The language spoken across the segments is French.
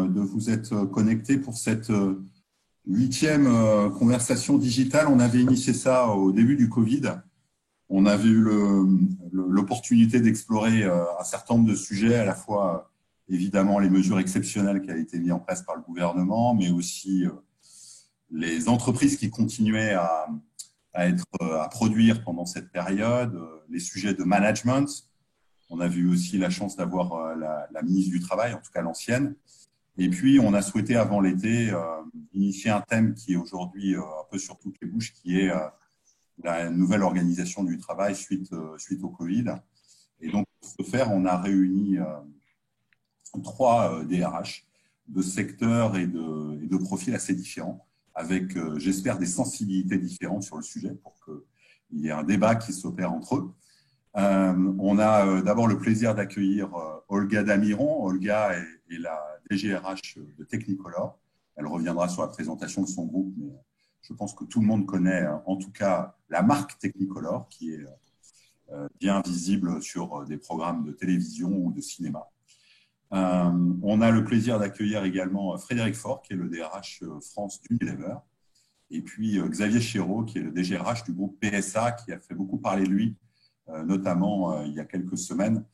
de vous être connectés pour cette 8e conversation digitale. On avait initié ça au début du Covid. On avait eu l'opportunité d'explorer un certain nombre de sujets, à la fois évidemment les mesures exceptionnelles qui avaient été mises en place par le gouvernement, mais aussi les entreprises qui continuaient à produire pendant cette période, les sujets de management. On a vu aussi la chance d'avoir la ministre du Travail, en tout cas l'ancienne. Et puis, on a souhaité, avant l'été, initier un thème qui est aujourd'hui un peu sur toutes les bouches, qui est la nouvelle organisation du travail suite au Covid. Et donc, pour ce faire, on a réuni 3 DRH de secteurs et de profils assez différents, avec, j'espère, des sensibilités différentes sur le sujet pour qu'il y ait un débat qui s'opère entre eux. On a d'abord le plaisir d'accueillir Olga Damiron. Olga est la DGRH de Technicolor. Elle reviendra sur la présentation de son groupe, mais je pense que tout le monde connaît en tout cas la marque Technicolor, qui est bien visible sur des programmes de télévision ou de cinéma. On a le plaisir d'accueillir également Frédéric Faure, qui est le DRH France d'Unilever, et puis Xavier Chéreau, qui est le DGRH du groupe PSA, qui a fait beaucoup parler de lui, notamment il y a quelques semaines,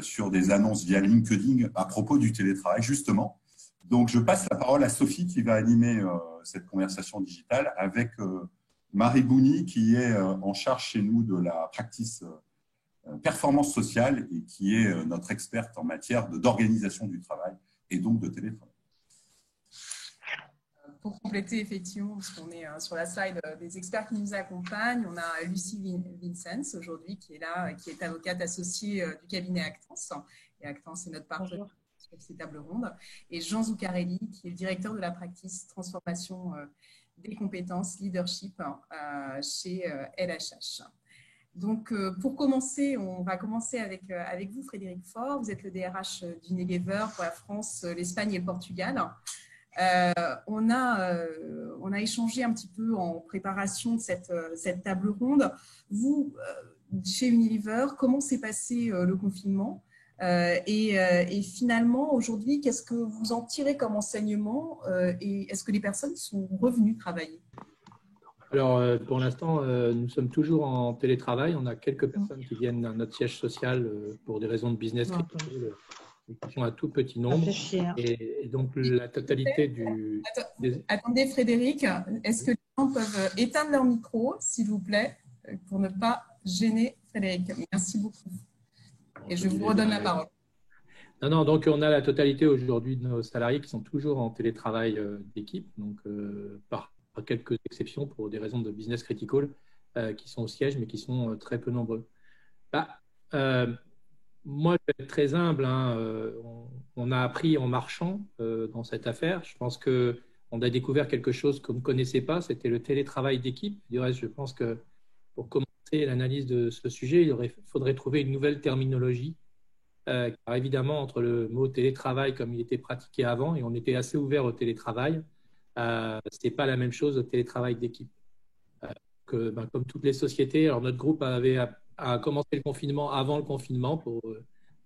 sur des annonces via LinkedIn à propos du télétravail, justement. Donc, je passe la parole à Sophie qui va animer cette conversation digitale avec Marie Bouni, qui est en charge chez nous de la practice performance sociale et qui est notre experte en matière d'organisation du travail et donc de télétravail. Pour compléter, effectivement, parce qu'on est sur la slide des experts qui nous accompagnent, on a Lucie Vincens aujourd'hui qui est là, qui est avocate associée du cabinet Actance. Et Actance est notre partenaire sur ces tables rondes. Et Jean Zuccarelli, qui est le directeur de la practice transformation des compétences leadership chez LHH. Donc, pour commencer, on va commencer avec vous, Frédéric Faure. Vous êtes le DRH d'Unilever pour la France, l'Espagne et le Portugal. On a échangé un petit peu en préparation de cette table ronde. Vous, chez Unilever, comment s'est passé le confinement et finalement, aujourd'hui, qu'est-ce que vous en tirez comme enseignement et est-ce que les personnes sont revenues travailler ? Alors, pour l'instant, nous sommes toujours en télétravail. On a quelques personnes qui viennent à notre siège social pour des raisons de business critiques. Qui sont un tout petit nombre. Et donc, la totalité du… Attendez, Frédéric, est-ce que les gens peuvent éteindre leur micro, s'il vous plaît, pour ne pas gêner Frédéric? Merci beaucoup. Et je vous redonne la parole. Non, donc on a la totalité aujourd'hui de nos salariés qui sont toujours en télétravail d'équipe, donc par quelques exceptions pour des raisons de business critical qui sont au siège, mais qui sont très peu nombreux. Moi, je vais être très humble. On a appris en marchant dans cette affaire. Je pense qu'on a découvert quelque chose qu'on ne connaissait pas, c'était le télétravail d'équipe. Du reste, je pense que pour commencer l'analyse de ce sujet, il faudrait trouver une nouvelle terminologie. Car évidemment, entre le mot télétravail comme il était pratiqué avant, et on était assez ouvert au télétravail, ce n'est pas la même chose au télétravail d'équipe. Comme toutes les sociétés, alors notre groupe a commencé le confinement avant le confinement pour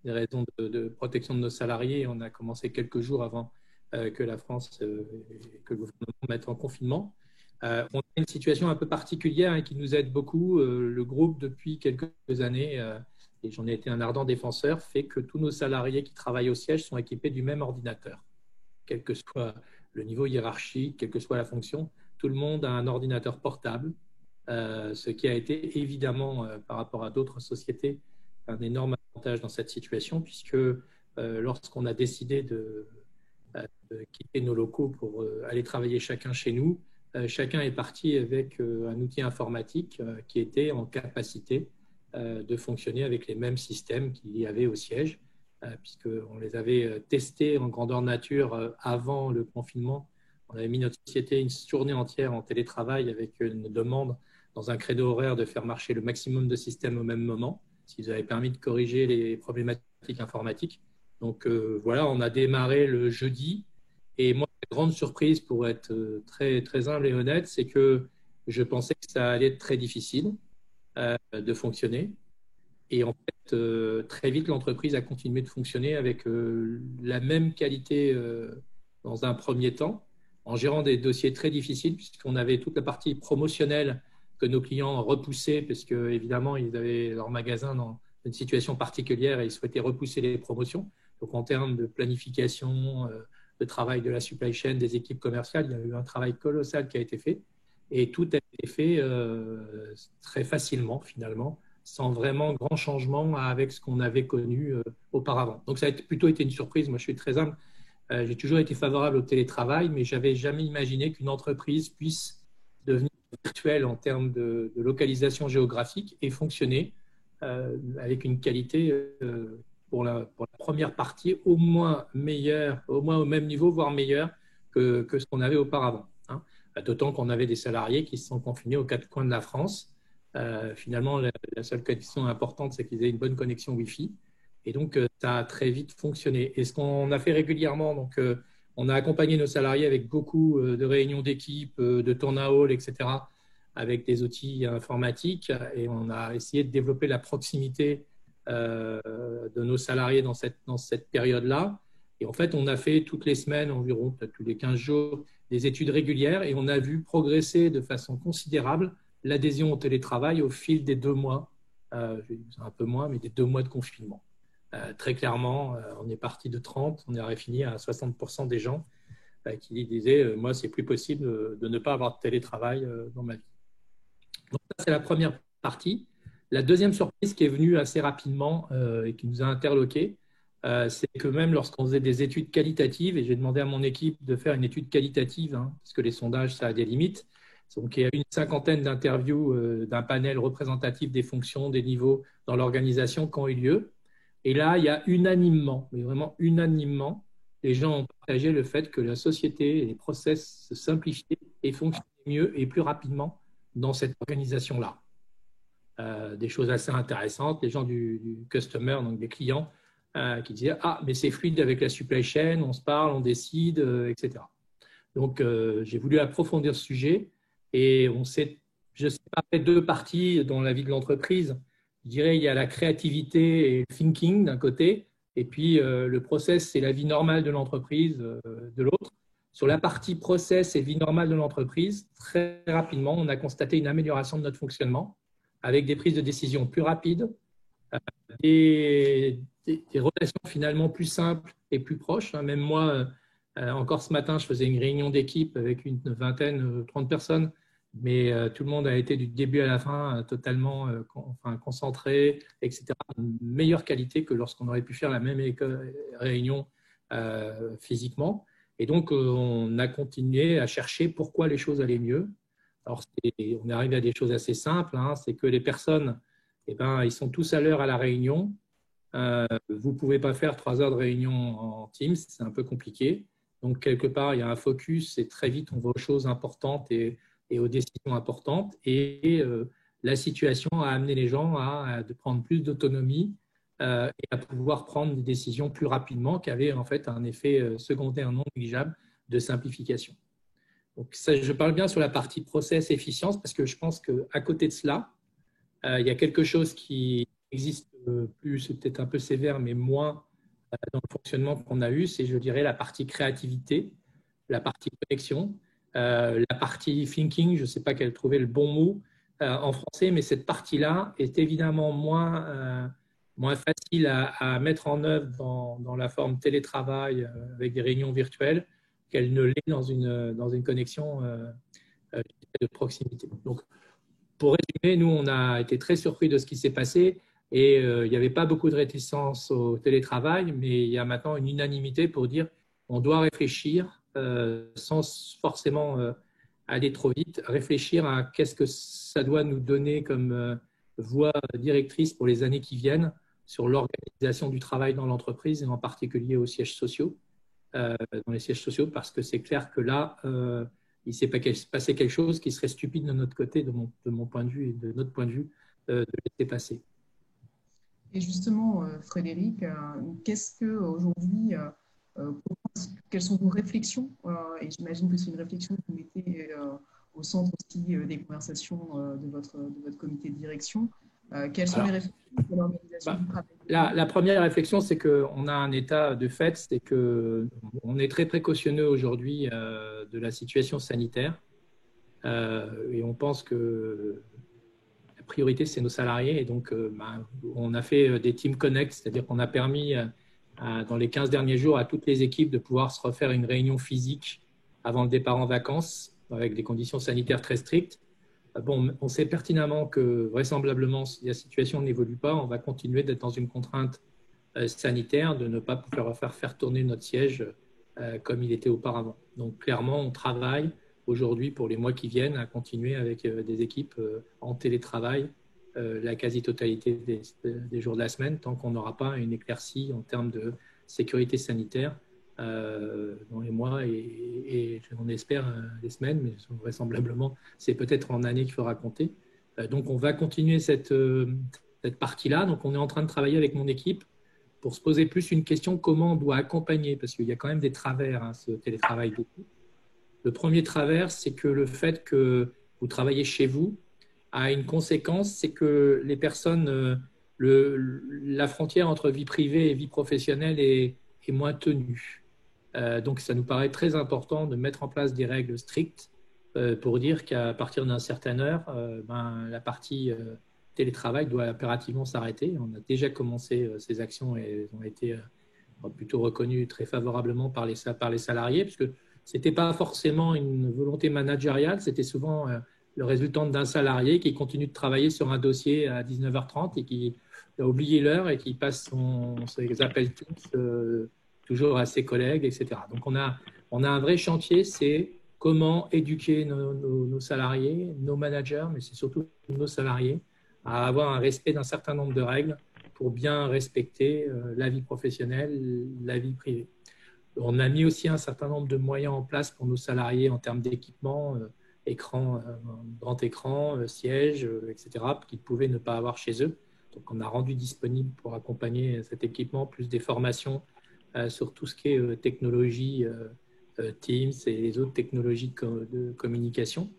des raisons de protection de nos salariés. On a commencé quelques jours avant que la France que le gouvernement mette en confinement. On a une situation un peu particulière qui nous aide beaucoup. Le groupe, depuis quelques années, et j'en ai été un ardent défenseur, fait que tous nos salariés qui travaillent au siège sont équipés du même ordinateur. Quel que soit le niveau hiérarchique, quelle que soit la fonction, tout le monde a un ordinateur portable. Ce qui a été évidemment, par rapport à d'autres sociétés, un énorme avantage dans cette situation, puisque lorsqu'on a décidé de quitter nos locaux pour aller travailler chacun chez nous, chacun est parti avec un outil informatique qui était en capacité de fonctionner avec les mêmes systèmes qu'il y avait au siège, puisqu'on les avait testés en grandeur nature avant le confinement. On avait mis notre société une journée entière en télétravail avec une demande dans un créneau horaire de faire marcher le maximum de systèmes au même moment, ce qui nous avait permis de corriger les problématiques informatiques. Donc voilà, on a démarré le jeudi. Et moi, la grande surprise, pour être très, très humble et honnête, c'est que je pensais que ça allait être très difficile de fonctionner. Et en fait, très vite, l'entreprise a continué de fonctionner avec la même qualité dans un premier temps, en gérant des dossiers très difficiles, puisqu'on avait toute la partie promotionnelle que nos clients repoussaient, parce que évidemment, ils avaient leur magasin dans une situation particulière et ils souhaitaient repousser les promotions. Donc, en termes de planification, de travail de la supply chain, des équipes commerciales, il y a eu un travail colossal qui a été fait. Et tout a été fait très facilement, finalement, sans vraiment grand changement avec ce qu'on avait connu auparavant. Donc, ça a plutôt été une surprise. Moi, je suis très humble. J'ai toujours été favorable au télétravail, mais je n'avais jamais imaginé qu'une entreprise puisse devenir virtuelle en termes de localisation géographique et fonctionner avec une qualité pour la première partie au moins meilleure, au moins au même niveau, voire meilleure que ce qu'on avait auparavant. Hein. D'autant qu'on avait des salariés qui se sont confinés aux quatre coins de la France. Finalement, la seule condition importante, c'est qu'ils aient une bonne connexion Wi-Fi. Et donc, ça a très vite fonctionné. Et ce qu'on a fait régulièrement, donc, on a accompagné nos salariés avec beaucoup de réunions d'équipe, de tourna hall, etc., avec des outils informatiques. Et on a essayé de développer la proximité de nos salariés dans cette période-là. Et en fait, on a fait toutes les semaines, environ peut-être tous les 15 jours, des études régulières et on a vu progresser de façon considérable l'adhésion au télétravail au fil des 2 mois, un peu moins, mais des 2 mois de confinement. Très clairement, on est parti de 30, on est fini à 60% des gens qui disaient moi, c'est plus possible de ne pas avoir de télétravail dans ma vie. Donc, ça, c'est la première partie. La deuxième surprise qui est venue assez rapidement et qui nous a interloqués, c'est que même lorsqu'on faisait des études qualitatives, et j'ai demandé à mon équipe de faire une étude qualitative, hein, parce que les sondages, ça a des limites. Donc, il y a eu une 50aine d'interviews d'un panel représentatif des fonctions, des niveaux dans l'organisation qui ont eu lieu. Et là, il y a unanimement, mais vraiment unanimement, les gens ont partagé le fait que la société et les process se simplifiaient et fonctionnaient mieux et plus rapidement dans cette organisation-là. Des choses assez intéressantes, les gens du customer, donc des clients, qui disaient « Ah, mais c'est fluide avec la supply chain, on se parle, on décide, etc. » Donc, j'ai voulu approfondir ce sujet et on s'est, je sais pas, fait 2 parties dans la vie de l'entreprise. Je dirais, il y a la créativité et le thinking d'un côté, et puis le process, c'est la vie normale de l'entreprise de l'autre. Sur la partie process et vie normale de l'entreprise, très rapidement, on a constaté une amélioration de notre fonctionnement avec des prises de décision plus rapides, des relations finalement plus simples et plus proches. Même moi, encore ce matin, je faisais une réunion d'équipe avec une vingtaine, 30 personnes, mais tout le monde a été du début à la fin totalement concentré, etc. Une meilleure qualité que lorsqu'on aurait pu faire la même réunion physiquement. Et donc, on a continué à chercher pourquoi les choses allaient mieux. Alors, on est arrivé à des choses assez simples, hein, c'est que les personnes, ils sont tous à l'heure à la réunion. Vous ne pouvez pas faire 3 heures de réunion en Teams, c'est un peu compliqué. Donc, quelque part, il y a un focus et très vite, on va aux choses importantes et aux décisions importantes. Et la situation a amené les gens à prendre plus d'autonomie et à pouvoir prendre des décisions plus rapidement, qui avaient en fait un effet secondaire non négligeable de simplification. Donc, ça, je parle bien sur la partie process efficience parce que je pense qu'à côté de cela, il y a quelque chose qui existe plus, c'est peut-être un peu sévère, mais moins dans le fonctionnement qu'on a eu, c'est, je dirais, la partie créativité, la partie connexion, la partie thinking, je ne sais pas quel trouver le bon mot en français, mais cette partie-là est évidemment moins facile à mettre en œuvre dans la forme télétravail avec des réunions virtuelles qu'elle ne l'est dans une connexion de proximité. Donc, pour résumer, nous, on a été très surpris de ce qui s'est passé et il n'y avait pas beaucoup de réticence au télétravail, mais il y a maintenant une unanimité pour dire qu'on doit réfléchir sans forcément aller trop vite, réfléchir à qu'est-ce que ça doit nous donner comme voie directrice pour les années qui viennent sur l'organisation du travail dans l'entreprise et en particulier aux sièges sociaux, dans les sièges sociaux, parce que c'est clair que là, il s'est passé quelque chose qui serait stupide de notre côté, de mon point de vue et de notre point de vue, de laisser passer. Et justement, Frédéric, qu'est-ce que aujourd'hui, quelles sont vos réflexions et j'imagine que c'est une réflexion que vous mettez au centre aussi des conversations de votre comité de direction Quelles sont les réflexions pour l'organisation du travail? La première réflexion, c'est qu'on a un état de fait, c'est qu'on est très précautionneux aujourd'hui de la situation sanitaire et on pense que la priorité, c'est nos salariés. Et donc, on a fait des Team Connect, c'est-à-dire qu'on a permis dans les 15 derniers jours à toutes les équipes de pouvoir se refaire une réunion physique avant le départ en vacances avec des conditions sanitaires très strictes. Bon, on sait pertinemment que vraisemblablement, si la situation n'évolue pas, on va continuer d'être dans une contrainte sanitaire de ne pas pouvoir faire tourner notre siège comme il était auparavant. Donc, clairement, on travaille aujourd'hui pour les mois qui viennent à continuer avec des équipes en télétravail la quasi-totalité des jours de la semaine tant qu'on n'aura pas une éclaircie en termes de sécurité sanitaire dans les mois et on espère les semaines, mais vraisemblablement, c'est peut-être en année qu'il faudra compter. Donc, on va continuer cette partie-là. Donc, on est en train de travailler avec mon équipe pour se poser plus une question comment on doit accompagner, parce qu'il y a quand même des travers, ce télétravail d'équipe. Le premier travers, c'est que le fait que vous travaillez chez vous a une conséquence, c'est que les personnes, la frontière entre vie privée et vie professionnelle est moins tenue. Donc, ça nous paraît très important de mettre en place des règles strictes pour dire qu'à partir d'une certaine heure, la partie télétravail doit impérativement s'arrêter. On a déjà commencé ces actions et elles ont été plutôt reconnues très favorablement par les salariés, puisque ce n'était pas forcément une volonté managériale, c'était souvent le résultat d'un salarié qui continue de travailler sur un dossier à 19h30 et qui a oublié l'heure et qui passe ses appels toujours à ses collègues, etc. Donc, on a un vrai chantier, c'est comment éduquer nos salariés, nos managers, mais c'est surtout nos salariés, à avoir un respect d'un certain nombre de règles pour bien respecter la vie professionnelle, la vie privée. On a mis aussi un certain nombre de moyens en place pour nos salariés en termes d'équipement, écran, grand écran, siège, etc., qu'ils pouvaient ne pas avoir chez eux. Donc, on a rendu disponible pour accompagner cet équipement, plus des formations sur tout ce qui est technologie, Teams et les autres technologies de communication.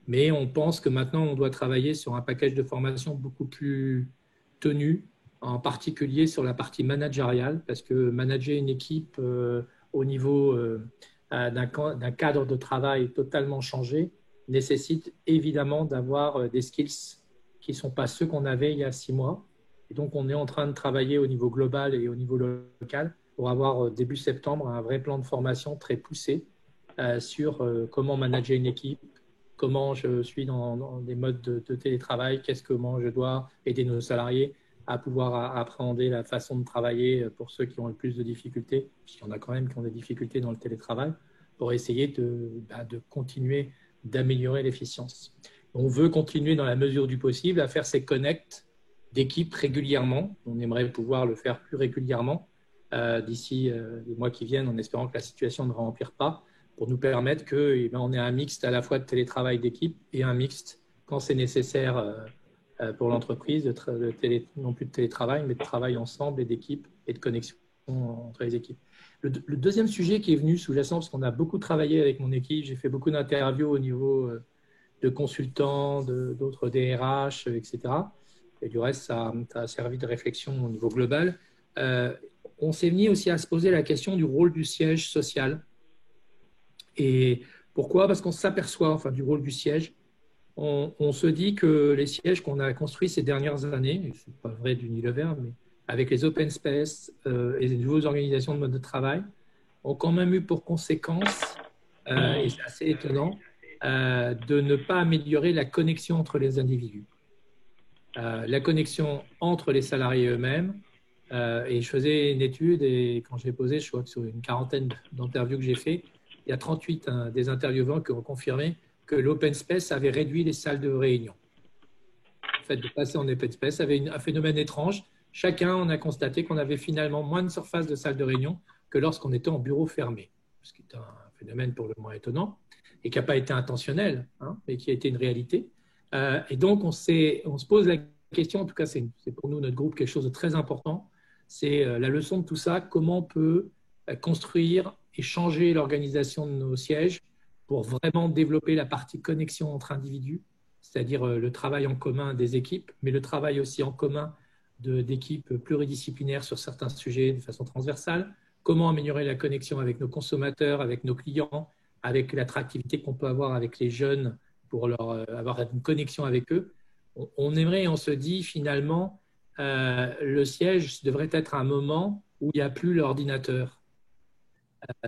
Mais on pense que maintenant, on doit travailler sur un package de formation beaucoup plus tenu, en particulier sur la partie managériale, parce que manager une équipe au niveau d'un cadre de travail totalement changé nécessite évidemment d'avoir des skills qui ne sont pas ceux qu'on avait il y a 6 mois. Et donc, on est en train de travailler au niveau global et au niveau local pour avoir début septembre un vrai plan de formation très poussé sur comment manager une équipe, comment je suis dans des modes de télétravail, comment je dois aider nos salariés à pouvoir appréhender la façon de travailler pour ceux qui ont le plus de difficultés, puisqu'il y en a quand même qui ont des difficultés dans le télétravail, pour essayer de continuer d'améliorer l'efficience. On veut continuer dans la mesure du possible à faire ces connects d'équipes régulièrement. On aimerait pouvoir le faire plus régulièrement d'ici les mois qui viennent, en espérant que la situation ne empire pas, pour nous permettre qu'on ait un mixte à la fois de télétravail d'équipe et un mixte quand c'est nécessaire pour l'entreprise, non plus de télétravail, mais de travail ensemble et d'équipe et de connexion entre les équipes. Le deuxième sujet qui est venu sous-jacent, parce qu'on a beaucoup travaillé avec mon équipe, j'ai fait beaucoup d'interviews au niveau de consultants, d'autres DRH, etc. Et du reste, ça a servi de réflexion au niveau global. On s'est mis aussi à se poser la question du rôle du siège social. Et pourquoi ? Parce qu'on s'aperçoit, du rôle du siège. On se dit que les sièges qu'on a construits ces dernières années, ce n'est pas vrai d'Unilever, mais avec les open space et les nouvelles organisations de mode de travail, ont quand même eu pour conséquence, et c'est assez étonnant, de ne pas améliorer la connexion entre les individus. La connexion entre les salariés eux-mêmes. Et je faisais une étude et quand j'ai posé, je crois que sur une quarantaine d'interviews que j'ai fait, il y a 38 des interviewants qui ont confirmé que l'open space avait réduit les salles de réunion. Le fait de passer en open space avait un phénomène étrange. Chacun, on a constaté qu'on avait finalement moins de surface de salle de réunion que lorsqu'on était en bureau fermé, ce qui est un phénomène pour le moins étonnant et qui n'a pas été intentionnel, mais qui a été une réalité. Et donc, on se pose la question, en tout cas, c'est pour nous, notre groupe, quelque chose de très important. C'est la leçon de tout ça, comment on peut construire et changer l'organisation de nos sièges pour vraiment développer la partie connexion entre individus. c'est-à-dire le travail en commun des équipes, mais le travail aussi en commun d'équipes pluridisciplinaires sur certains sujets de façon transversale. Comment améliorer la connexion avec nos consommateurs, avec nos clients, avec l'attractivité qu'on peut avoir avec les jeunes pour avoir une connexion avec eux. On aimerait, on se dit finalement, le siège devrait être un moment où il n'y a plus l'ordinateur.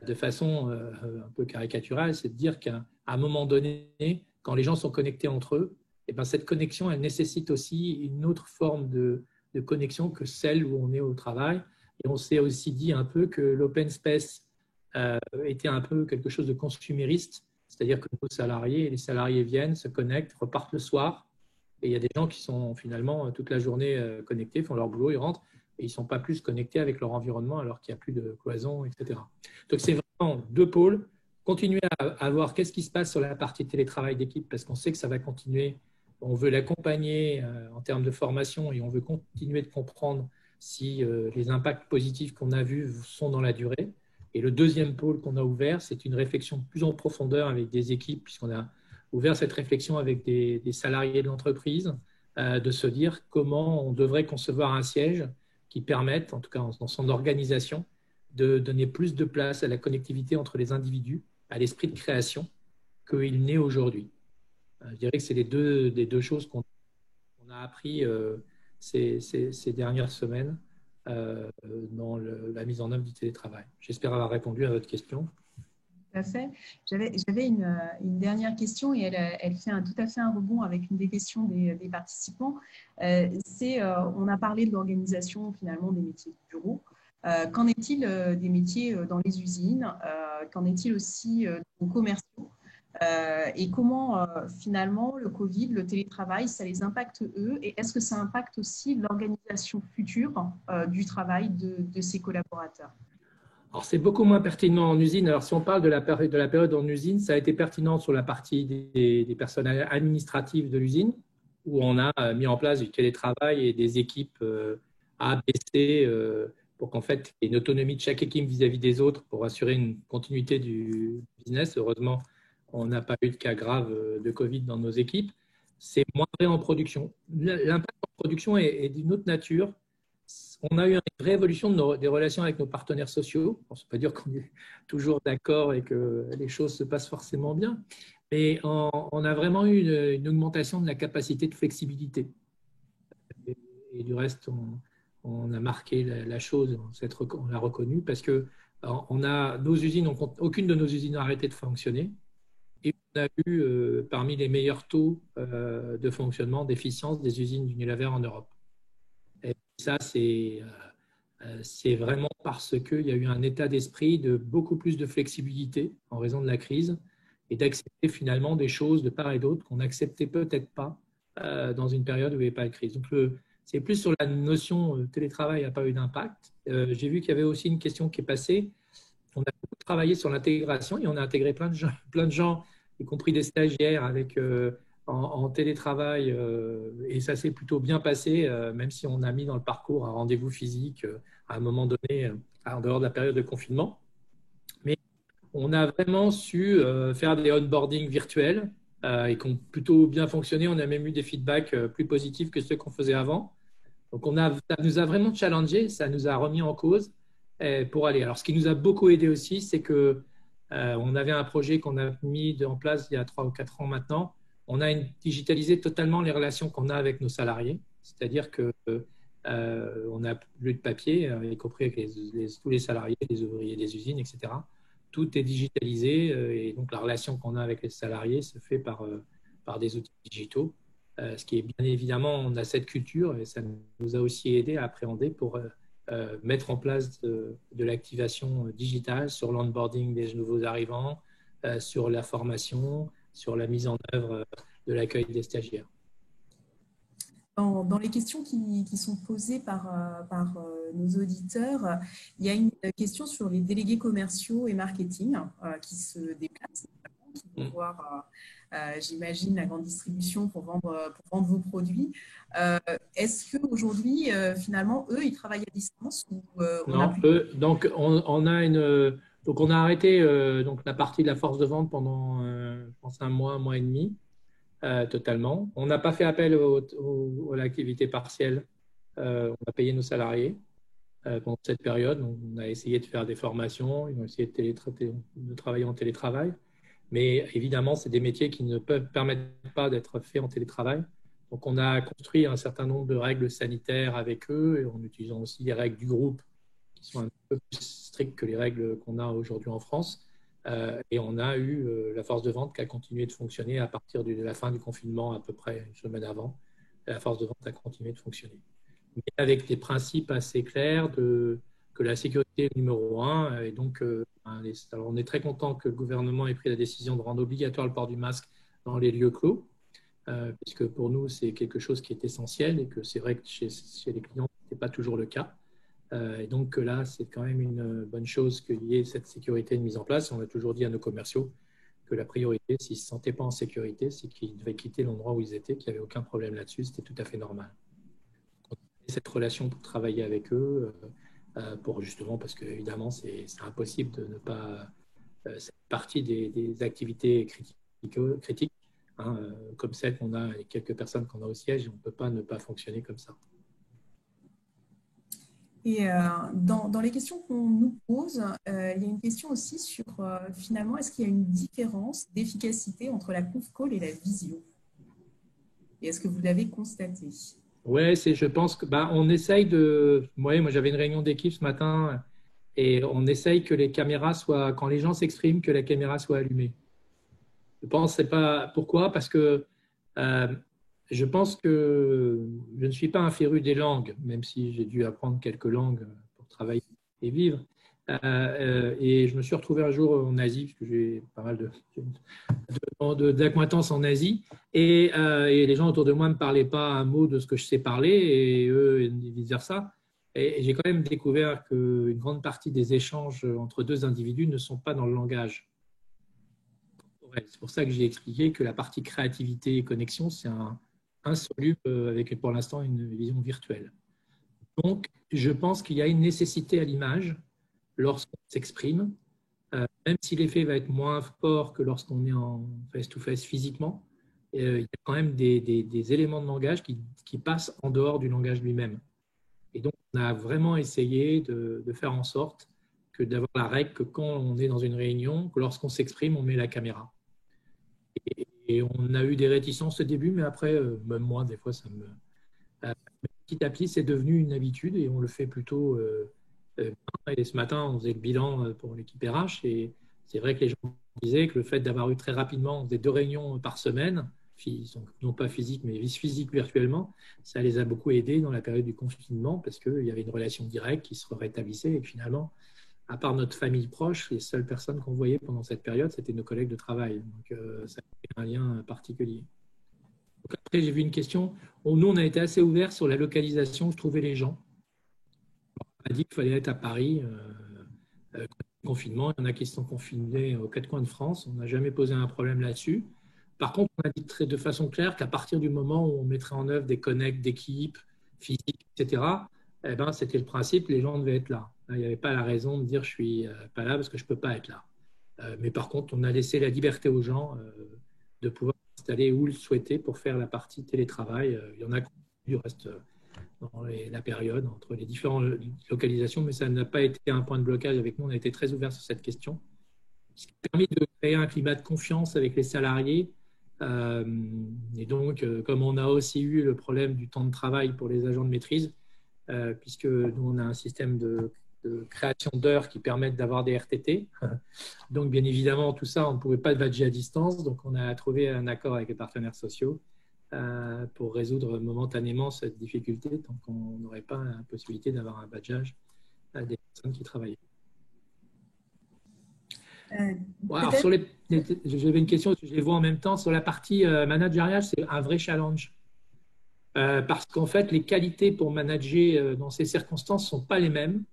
De façon un peu caricaturale, c'est de dire qu'à un moment donné, quand les gens sont connectés entre eux, et ben cette connexion, elle nécessite aussi une autre forme de connexion que celle où on est au travail. Et on s'est aussi dit un peu que l'open space était un peu quelque chose de consumériste, c'est-à-dire que nos salariés, les salariés viennent, se connectent, repartent le soir, et il y a des gens qui sont finalement toute la journée connectés, font leur boulot, ils rentrent, et ils ne sont pas plus connectés avec leur environnement alors qu'il n'y a plus de cloison, etc. Donc, c'est vraiment deux pôles. Continuer à voir qu'est-ce qui se passe sur la partie télétravail d'équipe, parce qu'on sait que ça va continuer. On veut l'accompagner en termes de formation et on veut continuer de comprendre si les impacts positifs qu'on a vus sont dans la durée. Et le deuxième pôle qu'on a ouvert, c'est une réflexion plus en profondeur avec des équipes, puisqu'on a ouvert cette réflexion avec des salariés de l'entreprise, de se dire comment on devrait concevoir un siège qui permette, en tout cas dans son organisation, de donner plus de place à la connectivité entre les individus, à l'esprit de création qu'il n'est aujourd'hui. Je dirais que c'est les deux choses qu'on a appris ces dernières semaines dans la mise en œuvre du télétravail. J'espère avoir répondu à votre question. Tout à fait. J'avais une dernière question et elle fait tout à fait un rebond avec une des questions des participants. On a parlé de l'organisation finalement des métiers du bureau. Qu'en est-il des métiers dans les usines? Qu'en est-il aussi des commerciaux? Et comment finalement le Covid, le télétravail, ça les impacte eux? Et est-ce que ça impacte aussi l'organisation future du travail de ces collaborateurs? Alors, c'est beaucoup moins pertinent en usine. Alors, si on parle de la période en usine, ça a été pertinent sur la partie des personnes administratives de l'usine, où on a mis en place du télétravail et des équipes A, B, C, pour qu'en fait, il y ait une autonomie de chaque équipe vis-à-vis des autres pour assurer une continuité du business. Heureusement, on n'a pas eu de cas graves de Covid dans nos équipes. C'est moins vrai en production. L'impact en production est d'une autre nature. On a eu une réévolution des relations avec nos partenaires sociaux. On ne peut pas dire qu'on est toujours d'accord et que les choses se passent forcément bien, mais on a vraiment eu une augmentation de la capacité de flexibilité. Et du reste, on a marqué la chose, on l'a reconnu, parce que nos usines, aucune de nos usines n'a arrêté de fonctionner. Et on a eu parmi les meilleurs taux de fonctionnement, d'efficience des usines d'Unilever en Europe. Et ça, c'est vraiment parce qu'il y a eu un état d'esprit de beaucoup plus de flexibilité en raison de la crise et d'accepter finalement des choses de part et d'autre qu'on n'acceptait peut-être pas dans une période où il n'y avait pas de crise. Donc, c'est plus sur la notion télétravail n'a pas eu d'impact. J'ai vu qu'il y avait aussi une question qui est passée. On a beaucoup travaillé sur l'intégration et on a intégré plein de gens, y compris des stagiaires en télétravail, et ça s'est plutôt bien passé, même si on a mis dans le parcours un rendez-vous physique à un moment donné, en dehors de la période de confinement. Mais on a vraiment su faire des onboarding virtuels et qui ont plutôt bien fonctionné. On a même eu des feedbacks plus positifs que ceux qu'on faisait avant. Donc, ça nous a vraiment challengé, ça nous a remis en cause pour aller. Alors, ce qui nous a beaucoup aidé aussi, c'est que on avait un projet qu'on a mis en place il y a 3 ou 4 ans maintenant. On a digitalisé totalement les relations qu'on a avec nos salariés, c'est-à-dire qu'on n'a plus de papier, y compris avec tous les salariés, les ouvriers des usines, etc. Tout est digitalisé et donc la relation qu'on a avec les salariés se fait par des outils digitaux. Ce qui est bien évidemment, on a cette culture et ça nous a aussi aidé à appréhender pour mettre en place de l'activation digitale sur l'onboarding des nouveaux arrivants, sur la formation, sur la mise en œuvre de l'accueil des stagiaires. Dans les questions qui sont posées par nos auditeurs, il y a une question sur les délégués commerciaux et marketing qui se déplacent, qui vont voir, j'imagine, la grande distribution pour vendre vos produits. Est-ce qu'aujourd'hui, finalement, eux, ils travaillent à distance ou Non, donc on a arrêté donc la partie de la force de vente pendant, je pense, un mois et demi. totalement. On n'a pas fait appel à l'activité partielle. On a payé nos salariés pendant cette période. On a essayé de faire des formations, ils ont essayé de travailler en télétravail. Mais évidemment, c'est des métiers qui ne permettent pas d'être faits en télétravail. Donc, on a construit un certain nombre de règles sanitaires avec eux et en utilisant aussi les règles du groupe qui sont un peu plus strictes que les règles qu'on a aujourd'hui en France. Et on a eu la force de vente qui a continué de fonctionner à partir de la fin du confinement, à peu près une semaine avant. La force de vente a continué de fonctionner. Mais avec des principes assez clairs que la sécurité est numéro un. Et donc, alors on est très content que le gouvernement ait pris la décision de rendre obligatoire le port du masque dans les lieux clos, puisque pour nous, c'est quelque chose qui est essentiel et que c'est vrai que chez les clients, ce n'était pas toujours le cas. Et donc là, c'est quand même une bonne chose qu'il y ait cette sécurité de mise en place. On a toujours dit à nos commerciaux que la priorité, s'ils ne se sentaient pas en sécurité, c'est qu'ils devaient quitter l'endroit où ils étaient, qu'il n'y avait aucun problème là-dessus, c'était tout à fait normal. Cette relation pour travailler avec eux, pour justement, parce qu'évidemment, c'est impossible de ne pas... cette partie des activités critiques hein, comme celles qu'on a, et quelques personnes qu'on a au siège, on ne peut pas ne pas fonctionner comme ça. Et dans les questions qu'on nous pose, il y a une question aussi sur finalement, est-ce qu'il y a une différence d'efficacité entre la conf call et la visio? Et est-ce que vous l'avez constaté? Oui, je pense que on essaye de. Moi, j'avais une réunion d'équipe ce matin et on essaye que les caméras soient, quand les gens s'expriment, que la caméra soit allumée. Je pense, c'est pas pourquoi, parce que je pense que je ne suis pas un féru des langues, même si j'ai dû apprendre quelques langues pour travailler et vivre. Et je me suis retrouvé un jour en Asie, parce que j'ai pas mal d'acquaintances en Asie, et les gens autour de moi ne me parlaient pas un mot de ce que je sais parler, et eux, vice-versa. Et j'ai quand même découvert qu'une grande partie des échanges entre deux individus ne sont pas dans le langage. C'est pour ça que j'ai expliqué que la partie créativité et connexion, c'est insoluble avec pour l'instant une vision virtuelle. Donc, je pense qu'il y a une nécessité à l'image lorsqu'on s'exprime, même si l'effet va être moins fort que lorsqu'on est en face-to-face physiquement, il y a quand même des éléments de langage qui passent en dehors du langage lui-même. Et donc, on a vraiment essayé de faire en sorte d'avoir la règle que quand on est dans une réunion, que lorsqu'on s'exprime, on met la caméra. Et on a eu des réticences au début, mais après, même moi, des fois, petit à petit, c'est devenu une habitude et on le fait plutôt. Et ce matin, on faisait le bilan pour l'équipe RH et c'est vrai que les gens disaient que le fait d'avoir eu très rapidement, on faisait 2 réunions par semaine, donc non pas physique, mais physique virtuellement, ça les a beaucoup aidés dans la période du confinement parce qu'il y avait une relation directe qui se rétablissait et que finalement, à part notre famille proche, les seules personnes qu'on voyait pendant cette période, c'était nos collègues de travail. Donc, ça a un lien particulier. Donc, après, j'ai vu une question. Nous, on a été assez ouverts sur la localisation où se trouvaient les gens. On a dit qu'il fallait être à Paris. Confinement, il y en a qui sont confinés aux 4 coins de France. On n'a jamais posé un problème là-dessus. Par contre, on a dit de façon claire qu'à partir du moment où on mettrait en œuvre des connects d'équipe, physiques, etc., c'était le principe, les gens devaient être là. Il n'y avait pas la raison de dire je ne suis pas là parce que je ne peux pas être là. Mais par contre, on a laissé la liberté aux gens de pouvoir s'installer où ils le souhaitaient pour faire la partie télétravail. Il y en a qui du reste dans la période entre les différentes localisations, mais ça n'a pas été un point de blocage avec nous. On a été très ouverts sur cette question. Ce qui a permis de créer un climat de confiance avec les salariés. Et donc, comme on a aussi eu le problème du temps de travail pour les agents de maîtrise, puisque nous, on a un système de création d'heures qui permettent d'avoir des RTT. Donc, bien évidemment, tout ça, on ne pouvait pas le badger à distance. Donc, on a trouvé un accord avec les partenaires sociaux pour résoudre momentanément cette difficulté tant qu'on n'aurait pas la possibilité d'avoir un badgeage à des personnes qui travaillaient. Alors, j'avais une question, je les vois en même temps. Sur la partie managériale, c'est un vrai challenge. Parce qu'en fait, les qualités pour manager dans ces circonstances ne sont pas les mêmes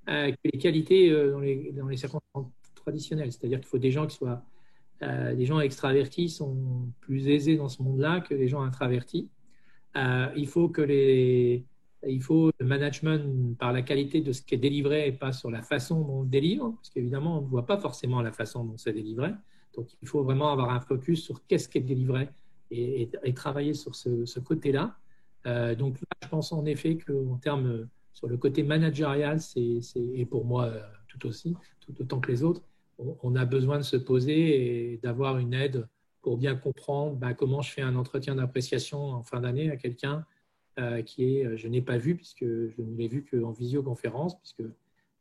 que les qualités dans les circonstances traditionnelles. C'est-à-dire qu'il faut des gens qui soient les gens extravertis sont plus aisés dans ce monde-là que les gens introvertis. Il faut le management par la qualité de ce qui est délivré et pas sur la façon dont on le délivre, parce qu'évidemment, on ne voit pas forcément la façon dont c'est délivré. Donc, il faut vraiment avoir un focus sur qu'est-ce qui est délivré et travailler sur ce côté-là. Donc là, je pense en effet qu'en termes sur le côté managérial, et pour moi tout aussi, tout autant que les autres, on a besoin de se poser et d'avoir une aide pour bien comprendre comment je fais un entretien d'appréciation en fin d'année à quelqu'un je n'ai pas vu, puisque je ne l'ai vu qu'en visioconférence, puisque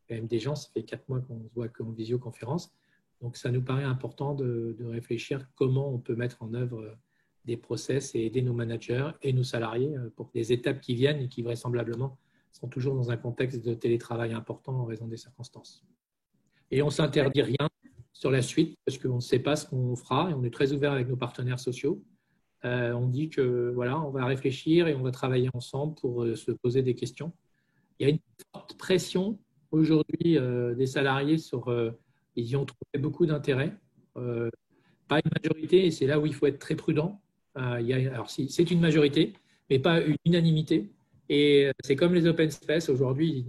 quand même des gens, ça fait 4 mois qu'on ne se voit qu'en visioconférence. Donc, ça nous paraît important de réfléchir comment on peut mettre en œuvre des process et aider nos managers et nos salariés pour les étapes qui viennent et qui vraisemblablement sont toujours dans un contexte de télétravail important en raison des circonstances. Et on ne s'interdit rien sur la suite parce qu'on ne sait pas ce qu'on fera et on est très ouvert avec nos partenaires sociaux. On dit que voilà, on va réfléchir et on va travailler ensemble pour se poser des questions. Il y a une forte pression aujourd'hui des salariés ils y ont trouvé beaucoup d'intérêt. Pas une majorité, et c'est là où il faut être très prudent. Alors, c'est une majorité, mais pas une unanimité. Et c'est comme les open space. Aujourd'hui,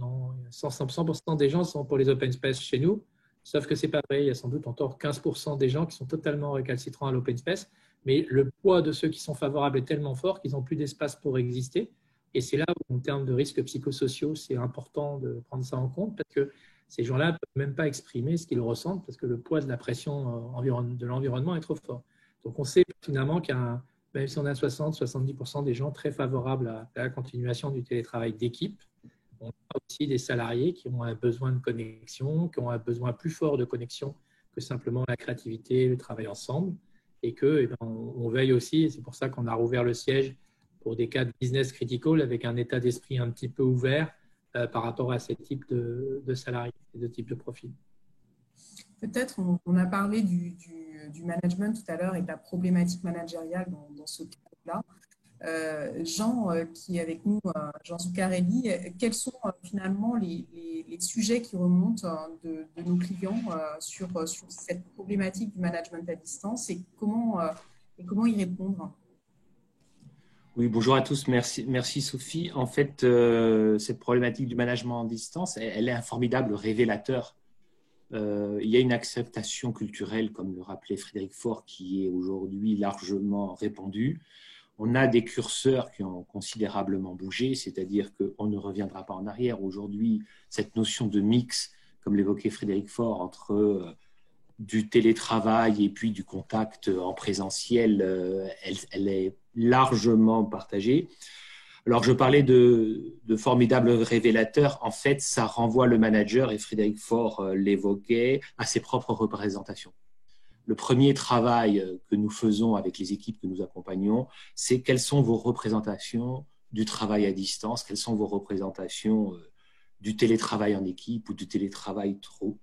100% des gens sont pour les open space chez nous, sauf que ce n'est pas vrai. Il y a sans doute encore 15% des gens qui sont totalement récalcitrants à l'open space. Mais le poids de ceux qui sont favorables est tellement fort qu'ils n'ont plus d'espace pour exister. Et c'est là où, en termes de risques psychosociaux, c'est important de prendre ça en compte parce que ces gens-là ne peuvent même pas exprimer ce qu'ils ressentent parce que le poids de la pression de l'environnement est trop fort. Donc, on sait finalement même si on a 60-70% des gens très favorables à la continuation du télétravail d'équipe, on a aussi des salariés qui ont un besoin de connexion, qui ont un besoin plus fort de connexion que simplement la créativité, le travail ensemble. Et on veille aussi, et c'est pour ça qu'on a rouvert le siège pour des cas de business critical avec un état d'esprit un petit peu ouvert par rapport à ces types de salariés et de types de profils. Peut-être, on a parlé du management tout à l'heure et de la problématique managériale dans ce cadre-là. Jean, qui est avec nous, Jean Zuccarelli, quels sont finalement les sujets qui remontent de nos clients sur cette problématique du management à distance et comment y répondre? Oui, bonjour à tous. Merci Sophie. En fait, cette problématique du management à distance, elle est un formidable révélateur. Il y a une acceptation culturelle, comme le rappelait Frédéric Faure, qui est aujourd'hui largement répandue. On a des curseurs qui ont considérablement bougé, c'est-à-dire qu'on ne reviendra pas en arrière. Aujourd'hui, cette notion de mix, comme l'évoquait Frédéric Faure, entre du télétravail et puis du contact en présentiel, elle est largement partagée. Alors, je parlais de formidables révélateurs. En fait, ça renvoie le manager, et Frédéric Faure l'évoquait, à ses propres représentations. Le premier travail que nous faisons avec les équipes que nous accompagnons, c'est quelles sont vos représentations du travail à distance, quelles sont vos représentations du télétravail en équipe ou du télétravail tout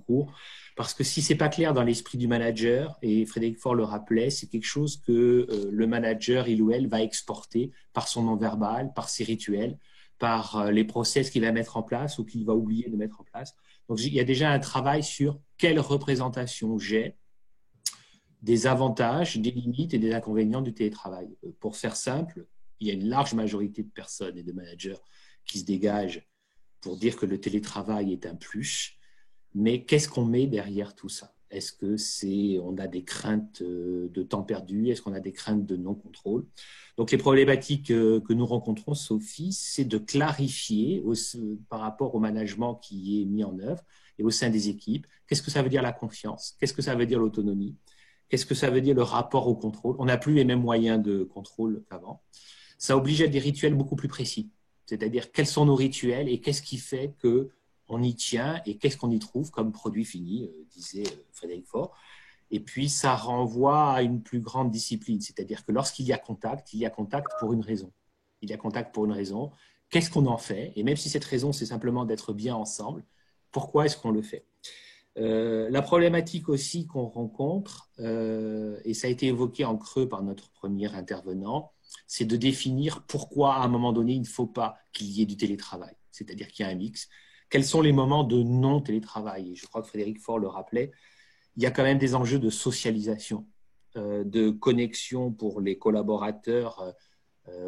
court. Parce que si ce n'est pas clair dans l'esprit du manager, et Frédéric Faure le rappelait, c'est quelque chose que le manager, il ou elle, va exporter par son non-verbal, par ses rituels, par les process qu'il va mettre en place ou qu'il va oublier de mettre en place. Donc, il y a déjà un travail sur quelle représentation j'ai des avantages, des limites et des inconvénients du télétravail. Pour faire simple, il y a une large majorité de personnes et de managers qui se dégagent pour dire que le télétravail est un plus. Mais qu'est-ce qu'on met derrière tout ça? Est-ce qu'on a des craintes de temps perdu? Est-ce qu'on a des craintes de non-contrôle? Donc, les problématiques que nous rencontrons, Sophie, c'est de clarifier par rapport au management qui est mis en œuvre et au sein des équipes, qu'est-ce que ça veut dire la confiance? Qu'est-ce que ça veut dire l'autonomie? Qu'est-ce que ça veut dire le rapport au contrôle? On n'a plus les mêmes moyens de contrôle qu'avant. Ça oblige à des rituels beaucoup plus précis. C'est-à-dire, quels sont nos rituels et qu'est-ce qui fait qu'on y tient et qu'est-ce qu'on y trouve comme produit fini, disait Frédéric Faure. Et puis, ça renvoie à une plus grande discipline. C'est-à-dire que lorsqu'il y a contact, il y a contact pour une raison. Il y a contact pour une raison. Qu'est-ce qu'on en fait? Et même si cette raison, c'est simplement d'être bien ensemble, pourquoi est-ce qu'on le fait? La problématique aussi qu'on rencontre, et ça a été évoqué en creux par notre premier intervenant, c'est de définir pourquoi à un moment donné il ne faut pas qu'il y ait du télétravail, c'est-à-dire qu'il y a un mix. Quels sont les moments de non-télétravail? Et je crois que Frédéric Faure le rappelait, il y a quand même des enjeux de socialisation, de connexion pour les collaborateurs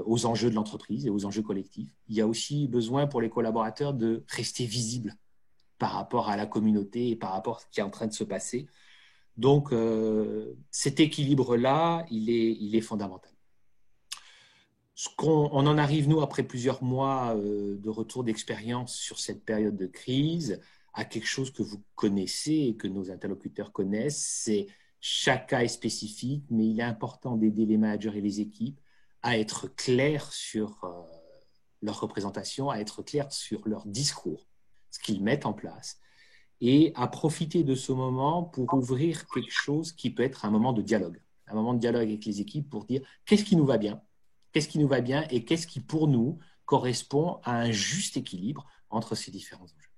aux enjeux de l'entreprise et aux enjeux collectifs. Il y a aussi besoin pour les collaborateurs de rester visibles par rapport à la communauté et par rapport à ce qui est en train de se passer. Donc, cet équilibre-là, il est fondamental. On en arrive, nous, après plusieurs mois de retour d'expérience sur cette période de crise, à quelque chose que vous connaissez et que nos interlocuteurs connaissent. C'est chaque cas est spécifique, mais il est important d'aider les managers et les équipes à être clairs sur leur représentation, à être clairs sur leur discours, ce qu'ils mettent en place, et à profiter de ce moment pour ouvrir quelque chose qui peut être un moment de dialogue avec les équipes pour dire qu'est-ce qui nous va bien et qu'est-ce qui, pour nous, correspond à un juste équilibre entre ces différents enjeux.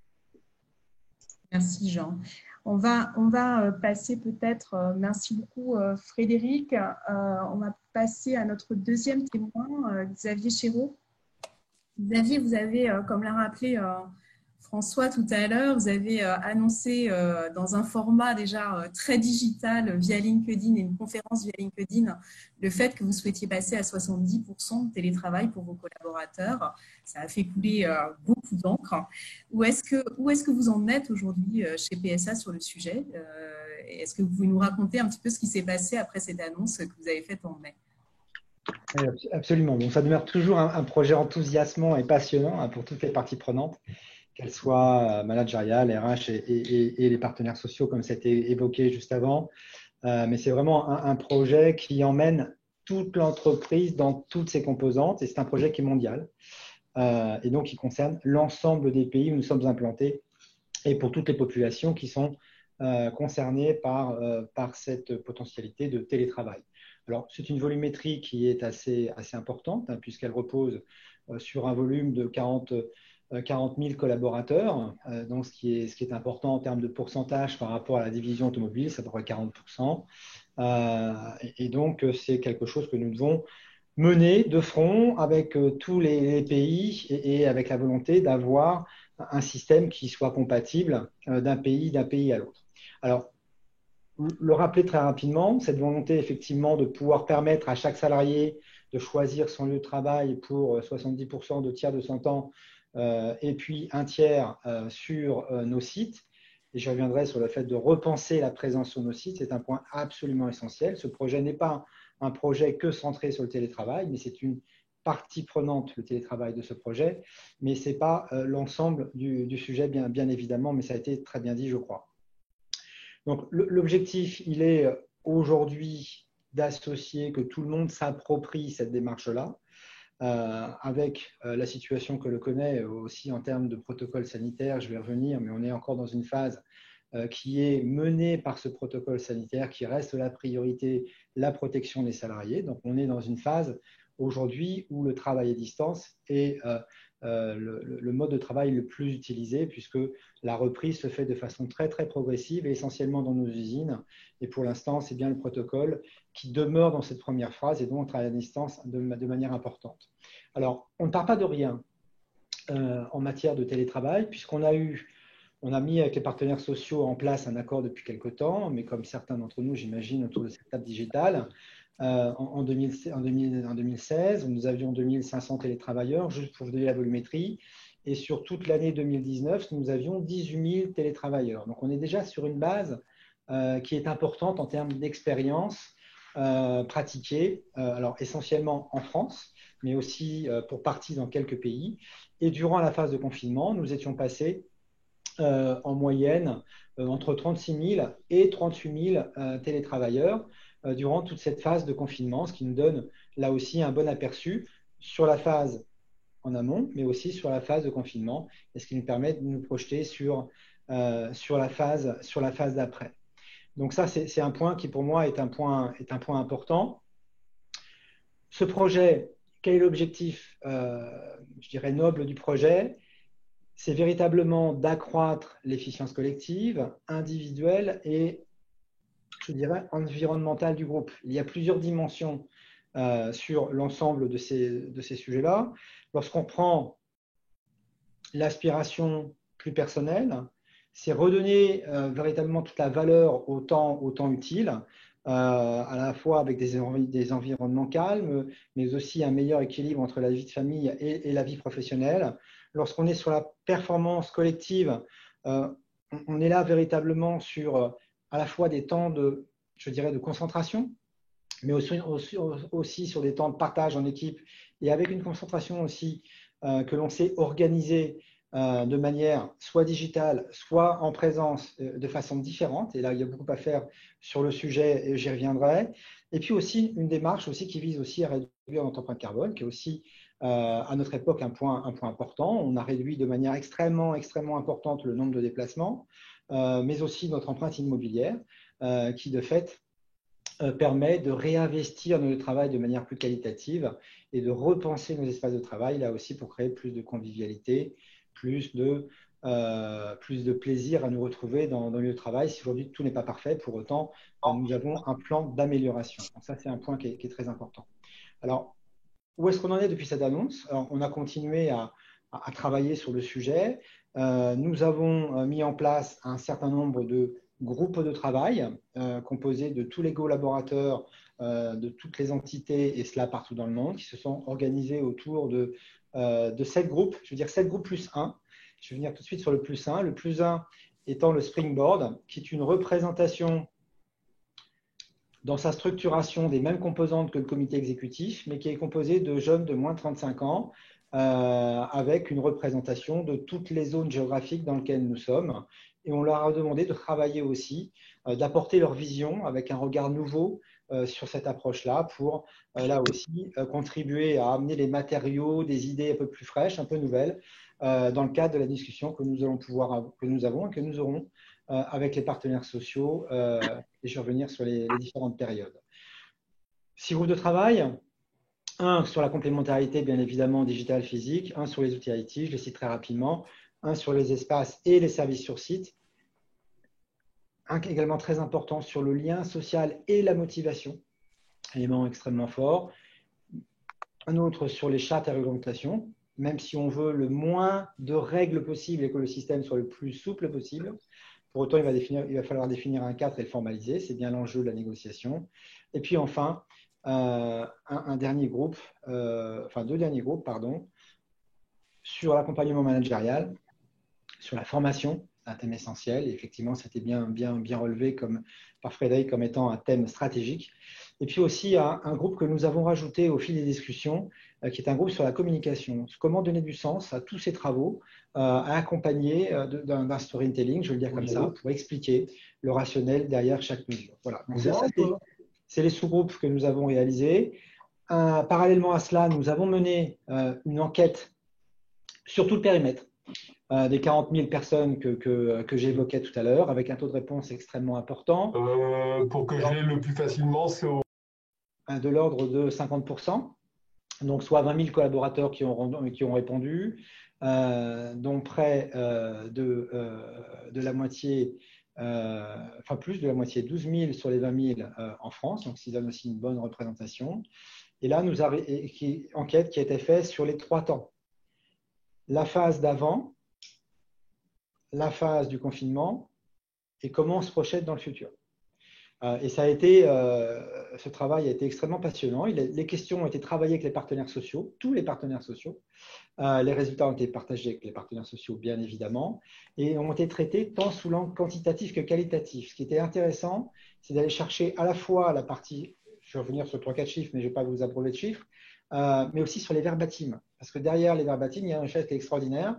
Merci Jean. On va passer peut-être, merci beaucoup Frédéric, on va passer à notre deuxième témoin, Xavier Chéreau. Xavier, vous avez, comme l'a rappelé François tout à l'heure, vous avez annoncé dans un format déjà très digital via LinkedIn et une conférence via LinkedIn le fait que vous souhaitiez passer à 70% de télétravail pour vos collaborateurs. Ça a fait couler beaucoup d'encre. Où est-ce que vous en êtes aujourd'hui chez PSA sur le sujet? Est-ce que vous pouvez nous raconter un petit peu ce qui s'est passé après cette annonce que vous avez faite en mai? Absolument. Bon, ça demeure toujours un projet enthousiasmant et passionnant pour toutes les parties prenantes, qu'elles soient managériales, RH et les partenaires sociaux, comme c'était évoqué juste avant. Mais c'est vraiment un projet qui emmène toute l'entreprise dans toutes ses composantes, et c'est un projet qui est mondial, et donc qui concerne l'ensemble des pays où nous sommes implantés, et pour toutes les populations qui sont concernées par cette potentialité de télétravail. Alors, c'est une volumétrie qui est assez importante, puisqu'elle repose sur un volume de 40 000 collaborateurs, donc ce qui est important en termes de pourcentage par rapport à la division automobile, c'est à peu près 40%. Et donc, c'est quelque chose que nous devons mener de front avec tous les pays et avec la volonté d'avoir un système qui soit compatible d'un pays à l'autre. Alors, le rappeler très rapidement, cette volonté effectivement de pouvoir permettre à chaque salarié de choisir son lieu de travail pour 70% de tiers de son temps et puis un tiers sur nos sites. Et je reviendrai sur le fait de repenser la présence sur nos sites. C'est un point absolument essentiel. Ce projet n'est pas un projet que centré sur le télétravail, mais c'est une partie prenante, le télétravail de ce projet. Mais ce n'est pas l'ensemble du sujet, bien évidemment, mais ça a été très bien dit, je crois. Donc, l'objectif, il est aujourd'hui d'associer que tout le monde s'approprie cette démarche-là, avec la situation que l'on connaît aussi en termes de protocole sanitaire. Je vais revenir, mais on est encore dans une phase qui est menée par ce protocole sanitaire, qui reste la priorité, la protection des salariés. Donc, on est dans une phase aujourd'hui où le travail à distance est le mode de travail le plus utilisé, puisque la reprise se fait de façon très progressive et essentiellement dans nos usines. Et pour l'instant, c'est bien le protocole qui demeure dans cette première phase et donc on travaille à distance de manière importante. Alors, on ne part pas de rien en matière de télétravail, puisqu'on a mis avec les partenaires sociaux en place un accord depuis quelque temps, mais comme certains d'entre nous, j'imagine, autour de cette table digitale, en 2016, nous avions 2500 télétravailleurs, juste pour vous donner la volumétrie, et sur toute l'année 2019, nous avions 18 000 télétravailleurs. Donc, on est déjà sur une base qui est importante en termes d'expérience pratiquée, alors essentiellement en France, mais aussi pour partie dans quelques pays. Et durant la phase de confinement, nous étions passés en moyenne entre 36 000 et 38 000 télétravailleurs durant toute cette phase de confinement, ce qui nous donne là aussi un bon aperçu sur la phase en amont, mais aussi sur la phase de confinement, et ce qui nous permet de nous projeter sur la phase d'après. Donc ça, c'est un point qui pour moi est un point important. Ce projet, quel est l'objectif, je dirais, noble du projet? C'est véritablement d'accroître l'efficience collective, individuelle et, je dirais, environnementale du groupe. Il y a plusieurs dimensions sur l'ensemble de ces sujets-là. Lorsqu'on prend l'aspiration plus personnelle, c'est redonner véritablement toute la valeur au temps utile, à la fois avec des environnements calmes, mais aussi un meilleur équilibre entre la vie de famille et la vie professionnelle. Lorsqu'on est sur la performance collective, on est là véritablement sur à la fois des temps je dirais, de concentration, mais aussi sur des temps de partage en équipe et avec une concentration aussi que l'on sait organiser de manière soit digitale, soit en présence de façon différente. Et là, il y a beaucoup à faire sur le sujet et j'y reviendrai. Et puis aussi une démarche aussi qui vise aussi à réduire notre empreinte carbone, qui est aussi à notre époque un point important. On a réduit de manière extrêmement importante le nombre de déplacements, mais aussi notre empreinte immobilière, qui de fait permet de réinvestir dans le travail de manière plus qualitative et de repenser nos espaces de travail, là aussi pour créer plus de convivialité, plus de plaisir à nous retrouver dans le lieu de travail. Si aujourd'hui tout n'est pas parfait, pour autant, nous avons un plan d'amélioration. Ça, c'est un point qui est très important. Alors, où est-ce qu'on en est depuis cette annonce? Alors, on a continué à travailler sur le sujet. Nous avons mis en place un certain nombre de groupes de travail composés de tous les collaborateurs de toutes les entités, et cela partout dans le monde, qui se sont organisés autour de 7 groupes. Je veux dire 7 groupes plus 1. Je vais venir tout de suite sur le plus 1. Le plus 1 étant le Springboard, qui est une représentation dans sa structuration des mêmes composantes que le comité exécutif, mais qui est composé de jeunes de moins de 35 ans, avec une représentation de toutes les zones géographiques dans lesquelles nous sommes. Et on leur a demandé de travailler aussi, d'apporter leur vision avec un regard nouveau sur cette approche-là pour, là aussi, contribuer à amener les matériaux, des idées un peu plus fraîches, un peu nouvelles, dans le cadre de la discussion que nous avons et que nous aurons avec les partenaires sociaux, et je vais revenir sur les différentes périodes. 6 groupes de travail. Un sur la complémentarité, bien évidemment, digital, physique. Un sur les outils IT, je les cite très rapidement. Un sur les espaces et les services sur site. Un également très important sur le lien social et la motivation, élément extrêmement fort. Un autre sur les chartes et réglementations, même si on veut le moins de règles possibles et que le système soit le plus souple possible. Pour autant, il va falloir définir un cadre et le formaliser. C'est bien l'enjeu de la négociation. Et puis enfin, un dernier groupe, enfin 2 derniers groupes, pardon, sur l'accompagnement managérial, sur la formation, un thème essentiel. Et effectivement, c'était bien relevé par Frédéric comme étant un thème stratégique. Et puis aussi un groupe que nous avons rajouté au fil des discussions, qui est un groupe sur la communication. Comment donner du sens à tous ces travaux, à accompagner d'un storytelling, je vais le dire comme ça, pour expliquer le rationnel derrière chaque mesure. Voilà. Donc, c'est les sous-groupes que nous avons réalisés. Parallèlement à cela, nous avons mené une enquête sur tout le périmètre des 40 000 personnes que j'évoquais tout à l'heure, avec un taux de réponse extrêmement important. Pour que je l'aie le plus facilement, c'est de l'ordre de 50%, donc soit 20 000 collaborateurs qui ont répondu, dont près de la moitié, enfin plus de la moitié, 12 000 sur les 20 000 en France, donc ça donne aussi une bonne représentation. Et là, enquête qui a été faite sur les 3 temps. La phase d'avant, la phase du confinement et comment on se projette dans le futur. Et ce travail a été extrêmement passionnant. Les questions ont été travaillées avec les partenaires sociaux, tous les partenaires sociaux. Les résultats ont été partagés avec les partenaires sociaux, bien évidemment, et ont été traités tant sous l'angle quantitatif que qualitatif. Ce qui était intéressant, c'est d'aller chercher à la fois la partie, je vais revenir sur 3-4 chiffres, mais je ne vais pas vous abreuver de chiffres, mais aussi sur les verbatim. Parce que derrière les verbatim, il y a un geste extraordinaire.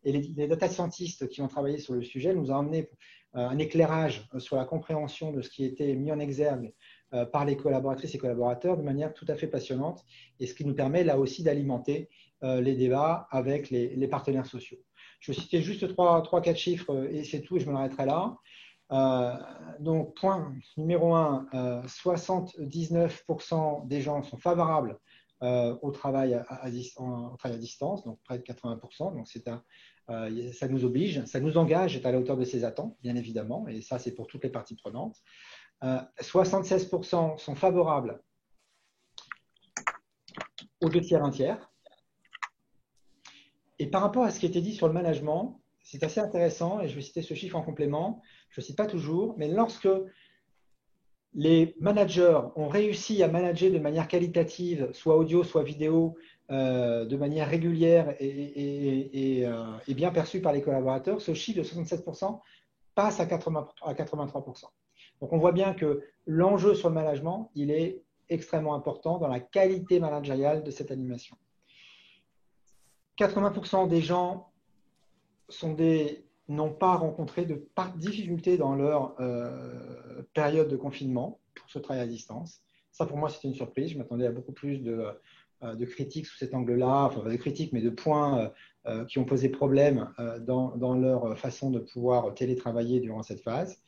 Et les data scientists qui ont travaillé sur le sujet nous ont amené un éclairage sur la compréhension de ce qui était mis en exergue par les collaboratrices et collaborateurs de manière tout à fait passionnante, et ce qui nous permet là aussi d'alimenter les débats avec les partenaires sociaux. Je vais citer juste 3-4 chiffres et c'est tout, et je me arrêterai là. Donc, point numéro 1, 79% des gens sont favorables au travail à distance, donc près de 80%. Donc, ça nous oblige, ça nous engage, est à la hauteur de ses attentes, bien évidemment, et ça, c'est pour toutes les parties prenantes. 76% sont favorables aux 2 tiers, 1 tiers. Et par rapport à ce qui était dit sur le management, c'est assez intéressant, et je vais citer ce chiffre en complément. Je ne le cite pas toujours, mais lorsque les managers ont réussi à manager de manière qualitative, soit audio, soit vidéo, de manière régulière et bien perçue par les collaborateurs, ce chiffre de 67% passe à 83%. Donc, on voit bien que l'enjeu sur le management, il est extrêmement important dans la qualité managériale de cette animation. 80% des gens n'ont pas rencontré de difficultés dans leur période de confinement pour ce travail à distance. Ça, pour moi, c'était une surprise. Je m'attendais à beaucoup plus de critiques sous cet angle-là, enfin, pas de critiques, mais de points qui ont posé problème dans leur façon de pouvoir télétravailler durant cette phase.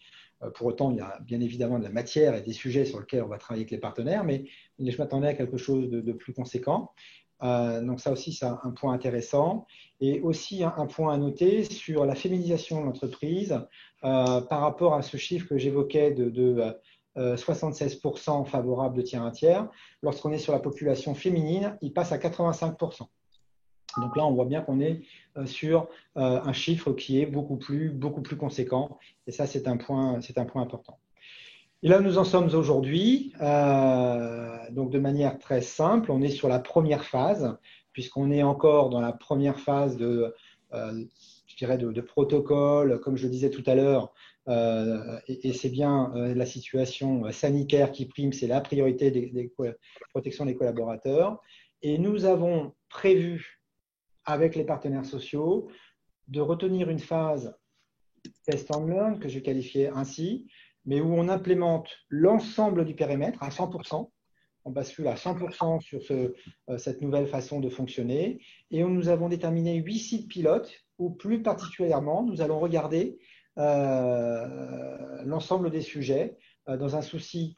Pour autant, il y a bien évidemment de la matière et des sujets sur lesquels on va travailler avec les partenaires, mais je m'attendais à quelque chose de plus conséquent. Donc ça aussi, c'est un point intéressant. Et aussi un point à noter sur la féminisation de l'entreprise par rapport à ce chiffre que j'évoquais de 76% favorables de tiers un tiers. Lorsqu'on est sur la population féminine, il passe à 85%. Donc là, on voit bien qu'on est sur un chiffre qui est beaucoup plus conséquent. Et ça, c'est un point important. Et là, nous en sommes aujourd'hui. Donc, de manière très simple, on est sur la première phase, puisqu'on est encore dans la première phase de protocole, comme je le disais tout à l'heure. Et c'est bien la situation sanitaire qui prime, c'est la priorité des protections des collaborateurs. Et nous avons prévu, avec les partenaires sociaux, de retenir une phase test and learn, que je qualifiais ainsi, mais où on implémente l'ensemble du périmètre à 100%. On bascule à 100% sur cette nouvelle façon de fonctionner. Et nous avons déterminé 8 sites pilotes où, plus particulièrement, nous allons regarder l'ensemble des sujets dans un souci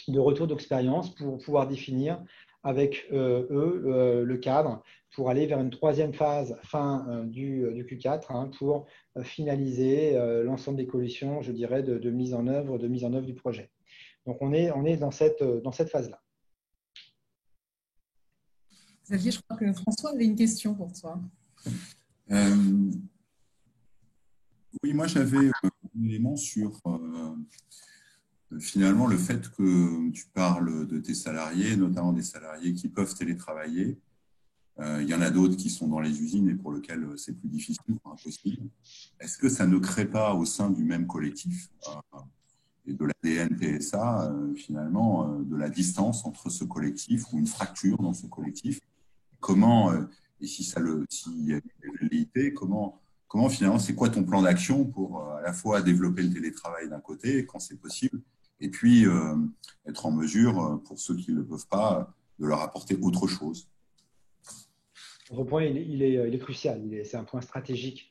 de retour d'expérience pour pouvoir définir avec eux le cadre pour aller vers une troisième phase fin du Q4 pour finaliser l'ensemble des conditions, je dirais, de mise en œuvre du projet. Donc, on est dans cette phase-là. Xavier, je crois que François avait une question pour toi. Oui, moi j'avais un élément sur finalement le fait que tu parles de tes salariés, notamment des salariés qui peuvent télétravailler. Il y en a d'autres qui sont dans les usines et pour lesquels c'est plus difficile, impossible. Est-ce que ça ne crée pas au sein du même collectif et de l'ADN PSA, finalement, de la distance entre ce collectif ou une fracture dans ce collectif? Comment, et si y a une velléité, comment finalement, c'est quoi ton plan d'action pour à la fois développer le télétravail d'un côté, quand c'est possible, et puis être en mesure, pour ceux qui ne le peuvent pas, de leur apporter autre chose? Ce point, il est crucial. C'est un point stratégique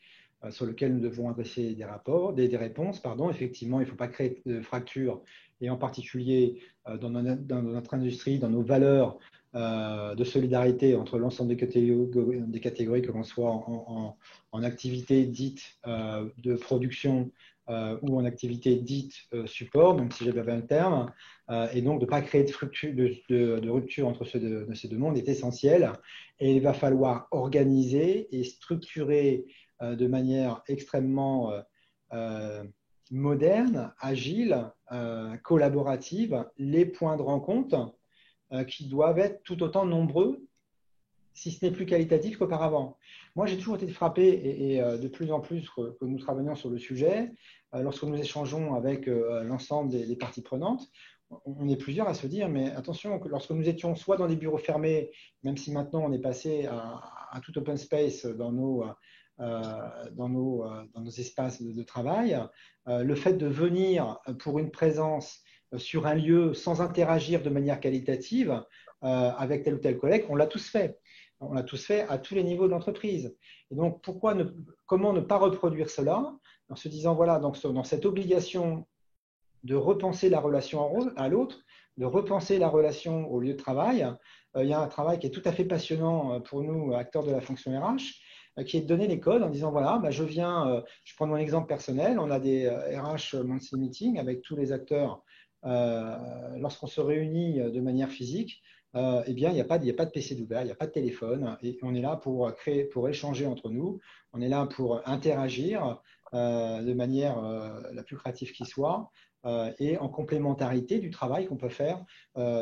sur lequel nous devons adresser des réponses. Effectivement, il ne faut pas créer de fracture, et en particulier dans notre industrie, dans nos valeurs de solidarité entre l'ensemble des catégories, que l'on soit en activité dite de production ou en activité dite support, donc si j'avais un terme, et donc de ne pas créer de rupture entre ces deux mondes est essentiel. Et il va falloir organiser et structurer de manière extrêmement moderne, agile, collaborative, les points de rencontre qui doivent être tout autant nombreux, si ce n'est plus qualitatif qu'auparavant. Moi, j'ai toujours été frappé, et de plus en plus que nous travaillons sur le sujet, lorsque nous échangeons avec l'ensemble des parties prenantes, on est plusieurs à se dire, mais attention, lorsque nous étions soit dans des bureaux fermés, même si maintenant on est passé à tout open space dans nos espaces de travail, le fait de venir pour une présence sur un lieu sans interagir de manière qualitative avec tel ou tel collègue, on l'a tous fait. On l'a tous fait à tous les niveaux de l'entreprise. Et donc, comment ne pas reproduire cela en se disant, voilà, donc dans cette obligation de repenser la relation à l'autre, de repenser la relation au lieu de travail, il y a un travail qui est tout à fait passionnant pour nous, acteurs de la fonction RH, qui est de donner les codes en disant, voilà, je prends mon exemple personnel, on a des RH monthly meeting avec tous les acteurs. Lorsqu'on se réunit de manière physique, eh bien, il n'y a pas de PC d'ouvert, il n'y a pas de téléphone, et on est là pour échanger entre nous, on est là pour interagir de manière la plus créative qui soit, et en complémentarité du travail qu'on peut faire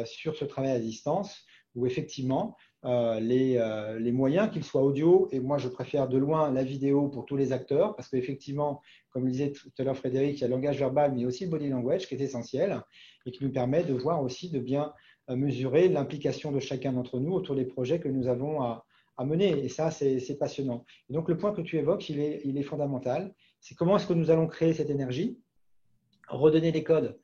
sur ce travail à distance, où effectivement, les moyens, qu'ils soient audio, et moi je préfère de loin la vidéo pour tous les acteurs, parce qu'effectivement, comme le disait tout à l'heure Frédéric, il y a le langage verbal, mais aussi le body language qui est essentiel et qui nous permet de voir aussi, de bien mesurer l'implication de chacun d'entre nous autour des projets que nous avons à mener. Et ça, c'est passionnant. Et donc le point que tu évoques, il est fondamental. C'est comment est-ce que nous allons créer cette énergie, redonner les codes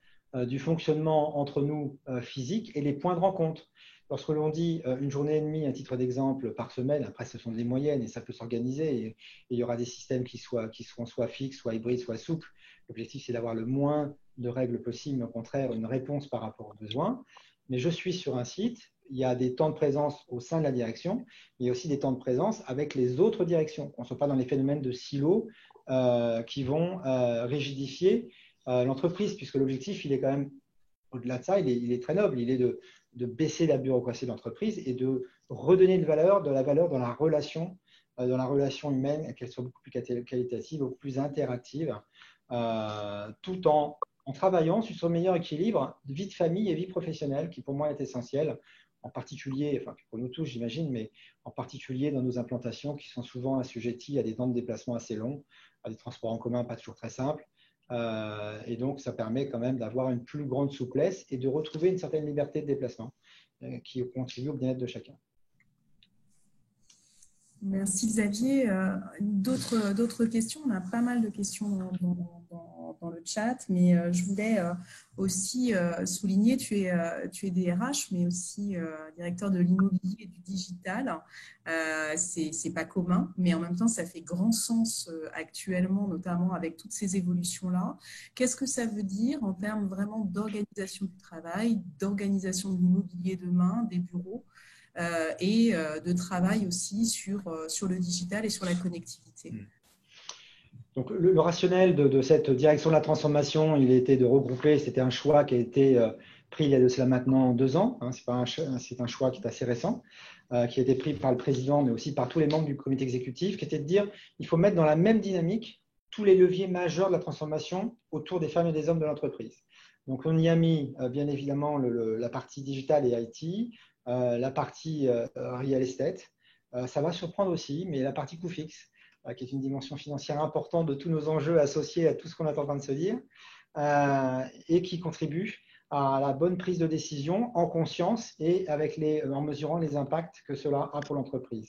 du fonctionnement entre nous physique et les points de rencontre. Lorsque l'on dit une journée et demie, à titre d'exemple, par semaine, après ce sont des moyennes et ça peut s'organiser et il y aura des systèmes qui seront soit fixes, soit hybrides, soit souples. L'objectif, c'est d'avoir le moins de règles possibles, mais au contraire, une réponse par rapport aux besoins. Mais je suis sur un site, il y a des temps de présence au sein de la direction, mais il y a aussi des temps de présence avec les autres directions. On ne soit pas dans les phénomènes de silos qui vont rigidifier l'entreprise, puisque l'objectif, il est quand même, au-delà de ça, il est très noble. Il est de baisser la bureaucratie de l'entreprise et de redonner de la valeur dans la relation humaine, qu'elle soit beaucoup plus qualitative, beaucoup plus interactive, tout en travaillant sur ce meilleur équilibre de vie de famille et vie professionnelle, qui pour moi est essentiel, en particulier, enfin pour nous tous j'imagine, mais en particulier dans nos implantations qui sont souvent assujetties à des temps de déplacement assez longs, à des transports en commun pas toujours très simples. Et donc, ça permet quand même d'avoir une plus grande souplesse et de retrouver une certaine liberté de déplacement qui contribue au bien-être de chacun. Merci Xavier. D'autres questions? On a pas mal de questions dans le chat, mais je voulais aussi souligner, tu es DRH, mais aussi directeur de l'immobilier et du digital. C'est pas commun, mais en même temps, ça fait grand sens actuellement, notamment avec toutes ces évolutions-là. Qu'est-ce que ça veut dire en termes vraiment d'organisation du travail, d'organisation de l'immobilier demain, des bureaux et de travail aussi sur le digital et sur la connectivité? Donc, le rationnel de cette direction de la transformation, il était de regrouper, c'était un choix qui a été pris il y a de cela maintenant 2 ans, hein, c'est un choix qui est assez récent, qui a été pris par le président, mais aussi par tous les membres du comité exécutif, qui était de dire il faut mettre dans la même dynamique tous les leviers majeurs de la transformation autour des femmes et des hommes de l'entreprise. Donc, on y a mis bien évidemment la partie digitale et IT, la partie real estate. Ça va surprendre aussi, mais la partie coût fixe, qui est une dimension financière importante de tous nos enjeux associés à tout ce qu'on est en train de se dire, et qui contribue à la bonne prise de décision en conscience et en mesurant les impacts que cela a pour l'entreprise.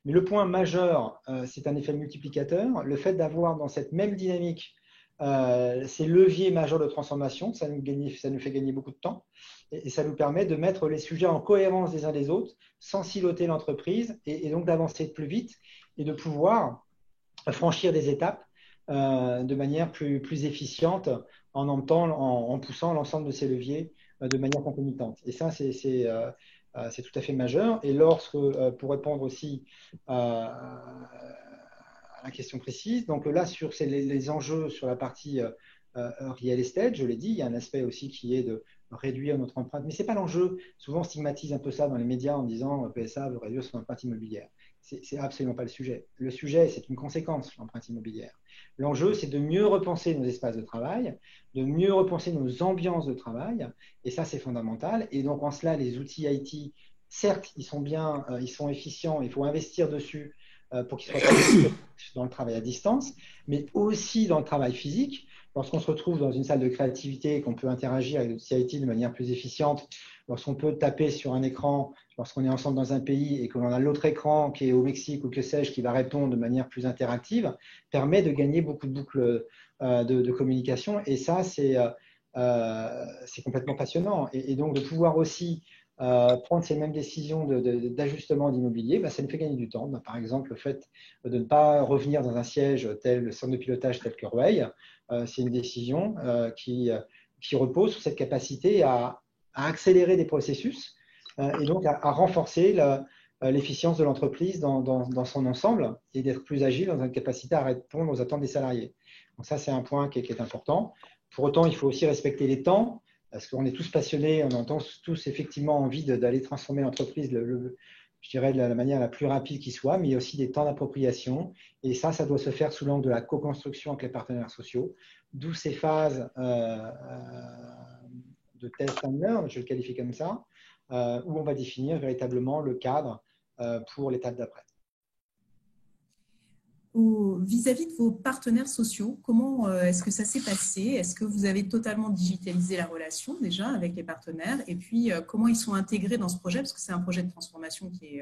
Mais le point majeur, c'est un effet multiplicateur. Le fait d'avoir dans cette même dynamique ces leviers majeurs de transformation, ça nous fait gagner beaucoup de temps et ça nous permet de mettre les sujets en cohérence les uns des autres sans siloter l'entreprise et donc d'avancer plus vite et de pouvoir franchir des étapes de manière plus efficiente en poussant l'ensemble de ces leviers de manière concomitante. Et ça, c'est tout à fait majeur. Et pour répondre aussi à la question précise, donc là, sur les enjeux sur la partie real estate, je l'ai dit, il y a un aspect aussi qui est de réduire notre empreinte. Mais ce n'est pas l'enjeu. Souvent, on stigmatise un peu ça dans les médias en disant PSA veut réduire son empreinte immobilière. Ce n'est absolument pas le sujet. Le sujet, c'est une conséquence, l'empreinte immobilière. L'enjeu, c'est de mieux repenser nos espaces de travail, de mieux repenser nos ambiances de travail. Et ça, c'est fondamental. Et donc, en cela, les outils IT, certes, ils sont bien, ils sont efficients, il faut investir dessus pour qu'ils soient dans le travail à distance, mais aussi dans le travail physique. Lorsqu'on se retrouve dans une salle de créativité et qu'on peut interagir avec l'outil IT de manière plus efficiente, lorsqu'on peut taper sur un écran, lorsqu'on est ensemble dans un pays et que l'on a l'autre écran qui est au Mexique ou que sais-je qui va répondre de manière plus interactive, permet de gagner beaucoup de boucles de communication. Et ça, c'est complètement passionnant. Et donc, de pouvoir aussi prendre ces mêmes décisions d'ajustement d'immobilier, ça nous fait gagner du temps. Par exemple, le fait de ne pas revenir dans un siège le centre de pilotage tel que Rueil, c'est une décision qui repose sur cette capacité à accélérer des processus et donc à renforcer l'efficience de l'entreprise dans son ensemble et d'être plus agile dans une capacité à répondre aux attentes des salariés. Donc ça, c'est un point qui est important. Pour autant, il faut aussi respecter les temps, parce qu'on est tous passionnés, on entend tous effectivement envie d'aller transformer l'entreprise, je dirais, de la manière la plus rapide qui soit, mais il y a aussi des temps d'appropriation. Et ça doit se faire sous l'angle de la co-construction avec les partenaires sociaux, d'où ces phases de test and learn, je le qualifie comme ça, où on va définir véritablement le cadre pour l'étape d'après. Vis-à-vis de vos partenaires sociaux, comment est-ce que ça s'est passé? Est-ce que vous avez totalement digitalisé la relation déjà avec les partenaires? Et puis, comment ils sont intégrés dans ce projet? Parce que c'est un projet de transformation qui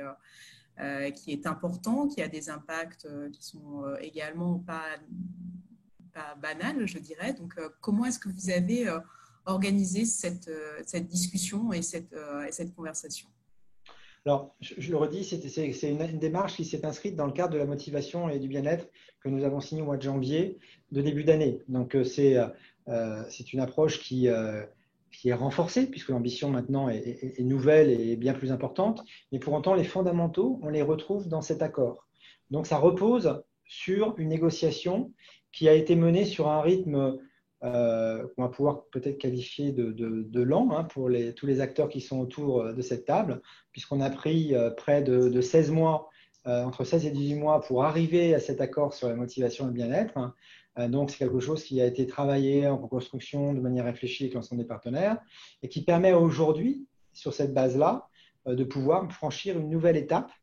est important, qui a des impacts qui sont également pas banals, je dirais. Donc, comment est-ce que vous avez organisé cette discussion et cette conversation? Alors, je le redis, c'est une démarche qui s'est inscrite dans le cadre de la motivation et du bien-être que nous avons signé au mois de janvier de début d'année. Donc, c'est une approche qui est renforcée, puisque l'ambition maintenant est nouvelle et bien plus importante. Mais pour autant, les fondamentaux, on les retrouve dans cet accord. Donc, ça repose sur une négociation qui a été menée sur un rythme qu'on va pouvoir peut-être qualifier de lent pour tous les acteurs qui sont autour de cette table, puisqu'on a pris près de 16 mois, entre 16 et 18 mois pour arriver à cet accord sur la motivation et le bien-être. Donc, c'est quelque chose qui a été travaillé en construction de manière réfléchie avec l'ensemble des partenaires et qui permet aujourd'hui, sur cette base-là, de pouvoir franchir une nouvelle étape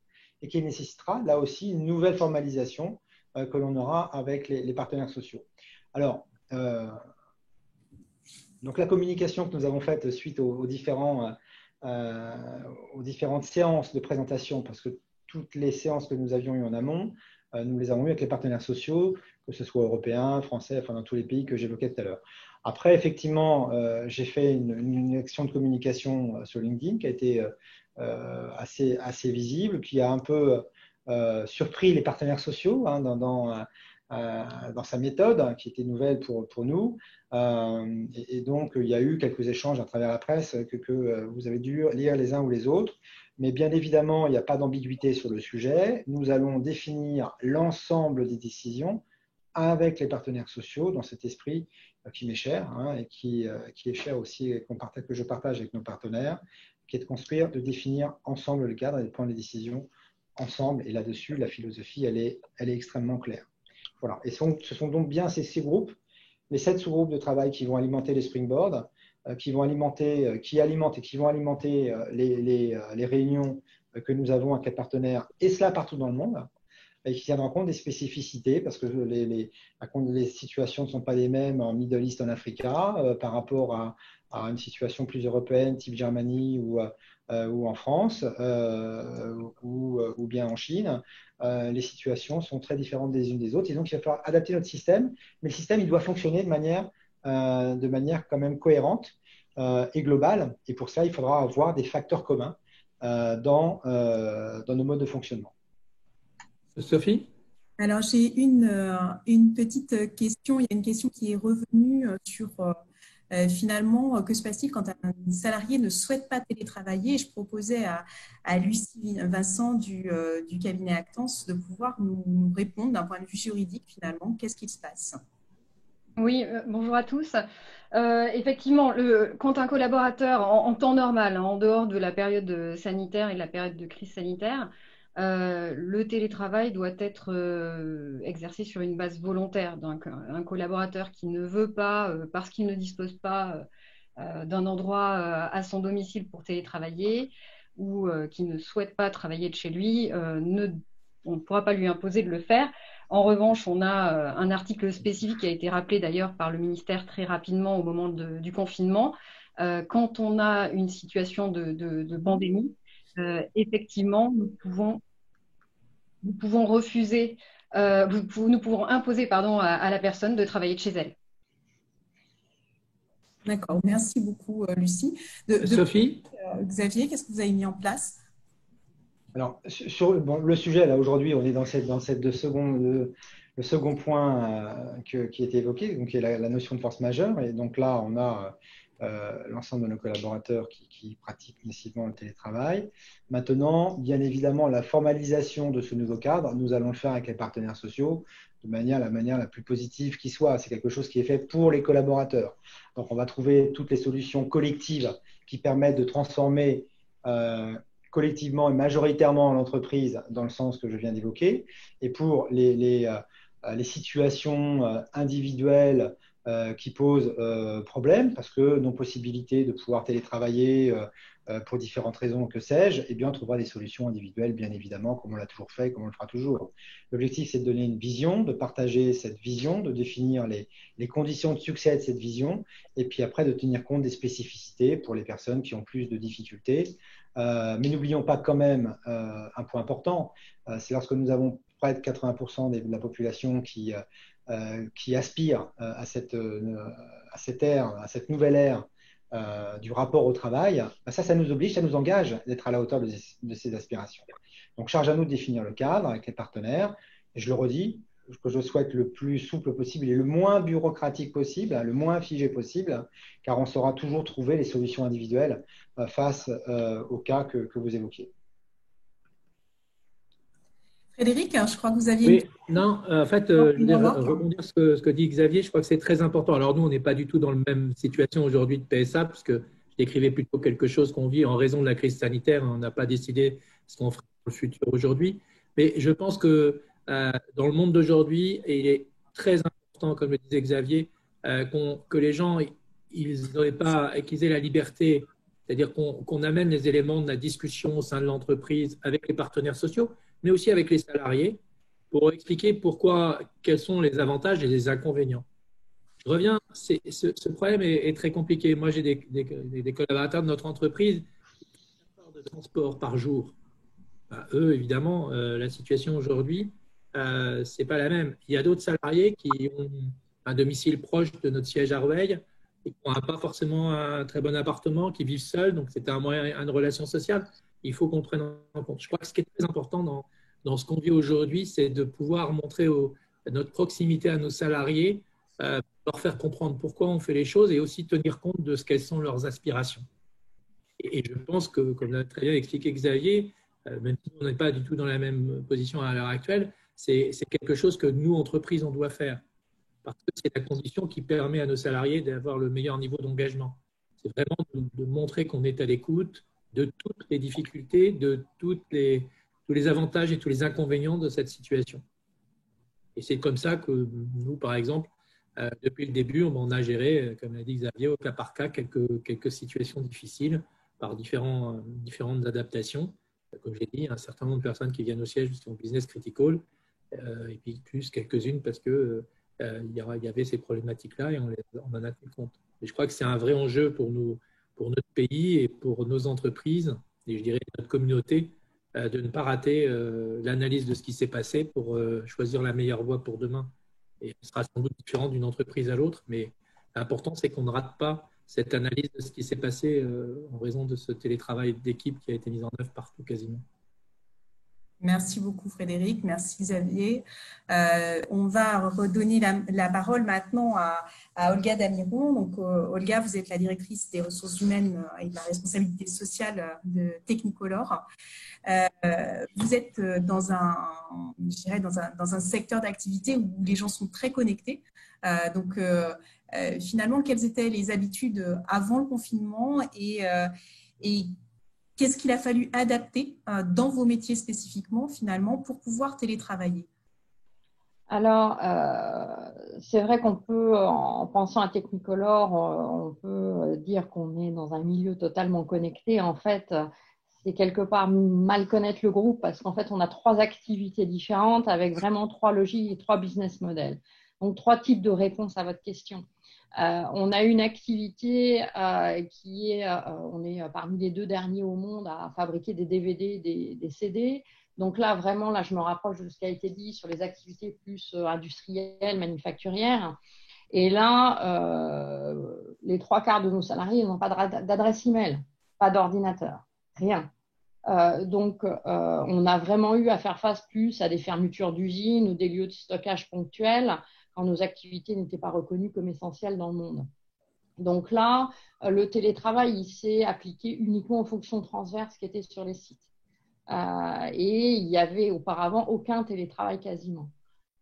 et qui nécessitera là aussi une nouvelle formalisation que l'on aura avec les partenaires sociaux. Alors, donc la communication que nous avons faite suite aux différentes séances de présentation, parce que toutes les séances que nous avions eues en amont, nous les avons eues avec les partenaires sociaux, que ce soit européens, français, enfin dans tous les pays que j'évoquais tout à l'heure. Après, effectivement, j'ai fait une action de communication sur LinkedIn qui a été assez visible, qui a un peu surpris les partenaires sociaux dans sa méthode, qui était nouvelle pour nous. Et donc, il y a eu quelques échanges à travers la presse que vous avez dû lire les uns ou les autres. Mais bien évidemment, il n'y a pas d'ambiguïté sur le sujet. Nous allons définir l'ensemble des décisions avec les partenaires sociaux dans cet esprit qui m'est cher et qui est cher aussi, que je partage avec nos partenaires, qui est de construire, de définir ensemble le cadre et de prendre les décisions ensemble. Et là-dessus, la philosophie, elle est extrêmement claire. Voilà. Et ce sont donc bien ces groupes, les 7 sous-groupes de travail qui vont alimenter les springboards, qui alimentent les réunions que nous avons avec les partenaires, et cela partout dans le monde, et qui tiennent en compte des spécificités, parce que les situations ne sont pas les mêmes en Middle East, en Africa, par rapport à une situation plus européenne, type Germanie ou en France, ou bien en Chine. Les situations sont très différentes des unes des autres. Et donc, il va falloir adapter notre système. Mais le système, il doit fonctionner de manière quand même cohérente et globale. Et pour ça, il faudra avoir des facteurs communs dans nos modes de fonctionnement. Sophie? Alors, j'ai une petite question. Il y a une question qui est revenue sur finalement, que se passe-t-il quand un salarié ne souhaite pas télétravailler? Je proposais à Lucie Vincent du cabinet Actance de pouvoir nous répondre d'un point de vue juridique finalement. Qu'est-ce qu'il se passe? Oui, bonjour à tous. Effectivement, quand un collaborateur en temps normal, en dehors de la période sanitaire et de la période de crise sanitaire, le télétravail doit être exercé sur une base volontaire. Donc, un collaborateur qui ne veut pas, parce qu'il ne dispose pas d'un endroit à son domicile pour télétravailler ou qui ne souhaite pas travailler de chez lui, on ne pourra pas lui imposer de le faire. En revanche, on a un article spécifique qui a été rappelé d'ailleurs par le ministère très rapidement au moment du confinement. Quand on a une situation de pandémie, effectivement, nous pouvons refuser, nous pouvons imposer à la personne de travailler de chez elle. D'accord, merci beaucoup Lucie. Sophie? Xavier, qu'est-ce que vous avez mis en place? Alors, sur le sujet, là, aujourd'hui, on est dans le second point qui est évoqué, donc qui est la notion de force majeure. Et donc là, on a l'ensemble de nos collaborateurs qui pratiquent massivement le télétravail. Maintenant, bien évidemment, la formalisation de ce nouveau cadre, nous allons le faire avec les partenaires sociaux de la manière la plus positive qui soit. C'est quelque chose qui est fait pour les collaborateurs. Donc, on va trouver toutes les solutions collectives qui permettent de transformer collectivement et majoritairement l'entreprise dans le sens que je viens d'évoquer. Et pour les situations individuelles qui posent problème parce que non-possibilité de pouvoir télétravailler pour différentes raisons, que sais-je, eh bien, on trouvera des solutions individuelles, bien évidemment, comme on l'a toujours fait et comme on le fera toujours. L'objectif, c'est de donner une vision, de partager cette vision, de définir les conditions de succès de cette vision, et puis après, de tenir compte des spécificités pour les personnes qui ont plus de difficultés. Mais n'oublions pas quand même un point important, c'est lorsque nous avons près de 80% de la population qui aspire à cette ère, à cette nouvelle ère du rapport au travail, ça nous oblige, ça nous engage d'être à la hauteur de ces aspirations. Donc, charge à nous de définir le cadre avec les partenaires. Et je le redis, que je souhaite le plus souple possible et le moins bureaucratique possible, le moins figé possible, car on saura toujours trouver les solutions individuelles face au cas que vous évoquiez. Frédéric, je crois que vous aviez… Oui, non, en fait, je voulais rebondir sur ce que dit Xavier. Je crois que c'est très important. Alors, nous, on n'est pas du tout dans la même situation aujourd'hui de PSA, parce que je décrivais plutôt quelque chose qu'on vit en raison de la crise sanitaire. On n'a pas décidé ce qu'on fera dans le futur aujourd'hui. Mais je pense que dans le monde d'aujourd'hui, il est très important, comme le disait Xavier, que les gens qu'ils aient la liberté, c'est-à-dire qu'on amène les éléments de la discussion au sein de l'entreprise avec les partenaires sociaux, mais aussi avec les salariés, pour expliquer quels sont les avantages et les inconvénients. Je reviens, ce problème est très compliqué. Moi, j'ai des collaborateurs de notre entreprise de transport par jour. Eux, évidemment, la situation aujourd'hui, ce n'est pas la même. Il y a d'autres salariés qui ont un domicile proche de notre siège à Rueil et qui n'ont pas forcément un très bon appartement, qui vivent seuls, donc c'est un moyen de relation sociale. Il faut qu'on prenne en compte. Je crois que ce qui est très important dans ce qu'on vit aujourd'hui, c'est de pouvoir montrer notre proximité à nos salariés, leur faire comprendre pourquoi on fait les choses et aussi tenir compte de quelles sont leurs aspirations. Et je pense que, comme l'a très bien expliqué Xavier, même si on n'est pas du tout dans la même position à l'heure actuelle, c'est quelque chose que nous, entreprises, on doit faire. Parce que c'est la condition qui permet à nos salariés d'avoir le meilleur niveau d'engagement. C'est vraiment de montrer qu'on est à l'écoute de toutes les difficultés, de tous les avantages et tous les inconvénients de cette situation. Et c'est comme ça que nous, par exemple, depuis le début, on a géré, comme l'a dit Xavier, au cas par cas, quelques situations difficiles par différentes adaptations. Comme j'ai dit, un certain nombre de personnes qui viennent au siège qui sont business critical, et puis plus quelques-unes parce que il y avait ces problématiques-là et on en a tenu compte. Et je crois que c'est un vrai enjeu pour notre pays et pour nos entreprises, et je dirais notre communauté, de ne pas rater l'analyse de ce qui s'est passé pour choisir la meilleure voie pour demain. Et ce sera sans doute différent d'une entreprise à l'autre, mais l'important, c'est qu'on ne rate pas cette analyse de ce qui s'est passé en raison de ce télétravail d'équipe qui a été mis en œuvre partout quasiment. Merci beaucoup Frédéric, merci Xavier. On va redonner la parole maintenant à Olga Damiron. Donc, Olga, vous êtes la directrice des ressources humaines et de la responsabilité sociale de Technicolor. Vous êtes dans un secteur d'activité où les gens sont très connectés. Finalement, quelles étaient les habitudes avant le confinement et qu'est-ce qu'il a fallu adapter dans vos métiers spécifiquement, finalement, pour pouvoir télétravailler? Alors, c'est vrai qu'on peut, en pensant à Technicolor, on peut dire qu'on est dans un milieu totalement connecté. En fait, c'est quelque part mal connaître le groupe parce qu'en fait, on a 3 activités différentes avec vraiment 3 logiques et 3 business models. Donc, 3 types de réponses à votre question. On a une activité qui est, on est parmi les 2 derniers au monde à fabriquer des DVD, des CD. Donc là, vraiment, je me rapproche de ce qui a été dit sur les activités plus industrielles, manufacturières. Et là, les 3 quarts de nos salariés n'ont pas d'adresse email, pas d'ordinateur, rien. Donc, on a vraiment eu à faire face plus à des fermetures d'usines ou des lieux de stockage ponctuels quand nos activités n'étaient pas reconnues comme essentielles dans le monde. Donc là, le télétravail, il s'est appliqué uniquement aux fonctions transverses qui étaient sur les sites. Et il n'y avait auparavant aucun télétravail quasiment.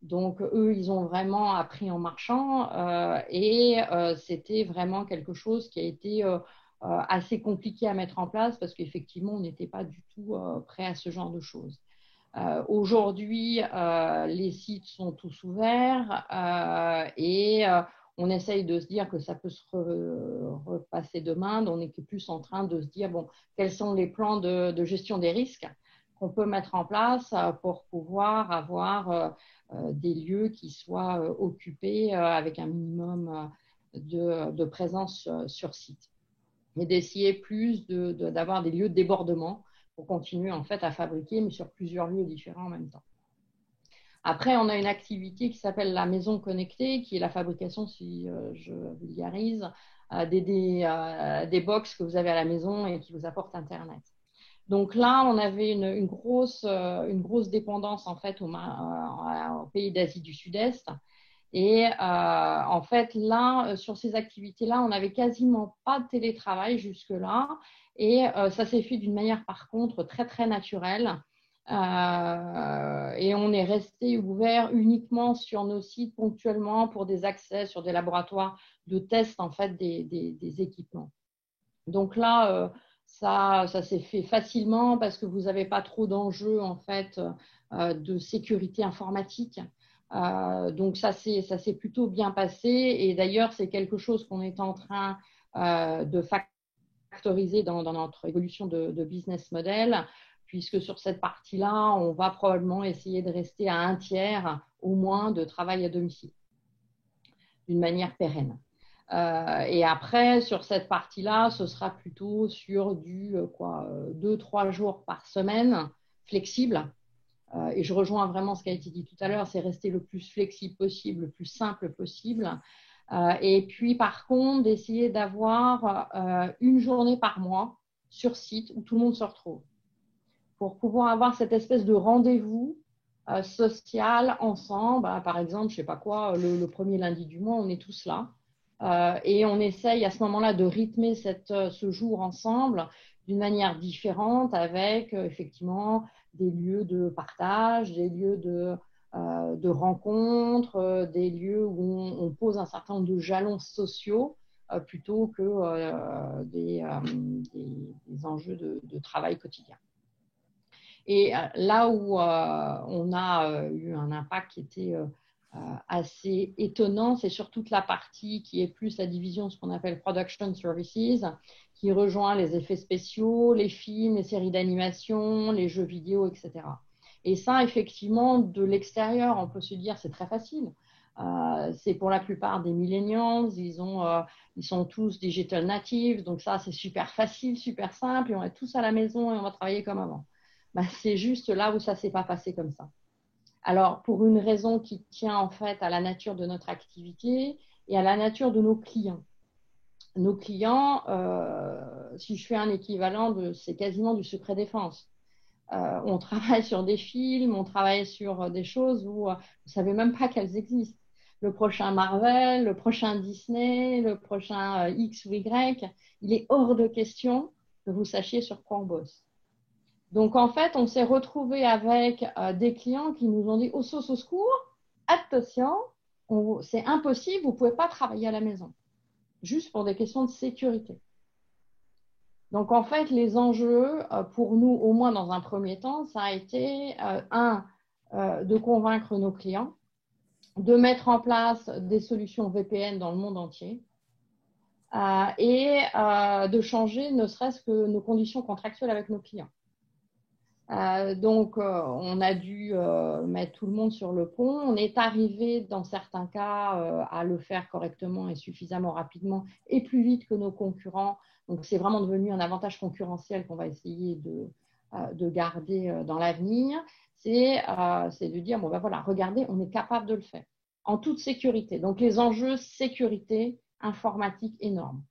Donc, eux, ils ont vraiment appris en marchant et c'était vraiment quelque chose qui a été assez compliqué à mettre en place parce qu'effectivement, on n'était pas du tout prêt à ce genre de choses. Aujourd'hui, les sites sont tous ouverts et on essaye de se dire que ça peut se repasser demain. On est plus en train de se dire, bon, quels sont les plans de gestion des risques qu'on peut mettre en place pour pouvoir avoir des lieux qui soient occupés avec un minimum de présence sur site. Et d'essayer plus d'avoir des lieux de débordement pour continuer en fait à fabriquer, mais sur plusieurs lieux différents en même temps. Après, on a une activité qui s'appelle la maison connectée, qui est la fabrication, si je vulgarise, des box que vous avez à la maison et qui vous apportent Internet. Donc là, on avait une grosse dépendance en fait au pays d'Asie du Sud-Est. Et en fait, là, sur ces activités-là, on n'avait quasiment pas de télétravail jusque-là. Et ça s'est fait d'une manière, par contre, très, très naturelle. Et on est resté ouvert uniquement sur nos sites ponctuellement pour des accès sur des laboratoires de tests en fait des équipements. Donc là, ça s'est fait facilement parce que vous n'avez pas trop d'enjeux en fait de sécurité informatique. Donc ça s'est plutôt bien passé. Et d'ailleurs, c'est quelque chose qu'on est en train de factoriser dans notre évolution de business model, puisque sur cette partie-là, on va probablement essayer de rester à 1/3 au moins de travail à domicile, d'une manière pérenne. Et après, sur cette partie-là, ce sera plutôt sur du 2-3 jours par semaine, flexible. Et je rejoins vraiment ce qui a été dit tout à l'heure, c'est rester le plus flexible possible, le plus simple possible. Et puis, par contre, d'essayer d'avoir une journée par mois sur site où tout le monde se retrouve, pour pouvoir avoir cette espèce de rendez-vous social ensemble. Par exemple, je ne sais pas quoi, le premier lundi du mois, on est tous là. Et on essaye à ce moment-là de rythmer ce jour ensemble d'une manière différente avec effectivement des lieux de partage, des lieux de rencontres, des lieux où on pose un certain nombre de jalons sociaux plutôt que des enjeux de travail quotidien. Et là où on a eu un impact qui était assez étonnant, c'est sur toute la partie qui est plus la division, ce qu'on appelle Production Services, qui rejoint les effets spéciaux, les films, les séries d'animation, les jeux vidéo, etc. Et ça, effectivement, de l'extérieur, on peut se dire c'est très facile. C'est pour la plupart des millennials, ils sont tous digital natives, donc ça, c'est super facile, super simple, et on est tous à la maison et on va travailler comme avant. C'est juste là où ça ne s'est pas passé comme ça. Alors, pour une raison qui tient en fait à la nature de notre activité et à la nature de nos clients. Nos clients, si je fais un équivalent, c'est quasiment du secret défense. On travaille sur des films, on travaille sur des choses où vous ne savez même pas qu'elles existent. Le prochain Marvel, le prochain Disney, le prochain X ou Y, il est hors de question que vous sachiez sur quoi on bosse. Donc, en fait, on s'est retrouvé avec des clients qui nous ont dit au secours, attention, c'est impossible, vous ne pouvez pas travailler à la maison, juste pour des questions de sécurité. Donc, en fait, les enjeux pour nous, au moins dans un premier temps, ça a été, de convaincre nos clients, de mettre en place des solutions VPN dans le monde entier et de changer ne serait-ce que nos conditions contractuelles avec nos clients. Donc, on a dû mettre tout le monde sur le pont. On est arrivé, dans certains cas, à le faire correctement et suffisamment rapidement et plus vite que nos concurrents. Donc, c'est vraiment devenu un avantage concurrentiel qu'on va essayer de garder dans l'avenir. C'est de dire, bon, ben voilà, regardez, on est capable de le faire en toute sécurité. Donc, les enjeux sécurité informatique énormes.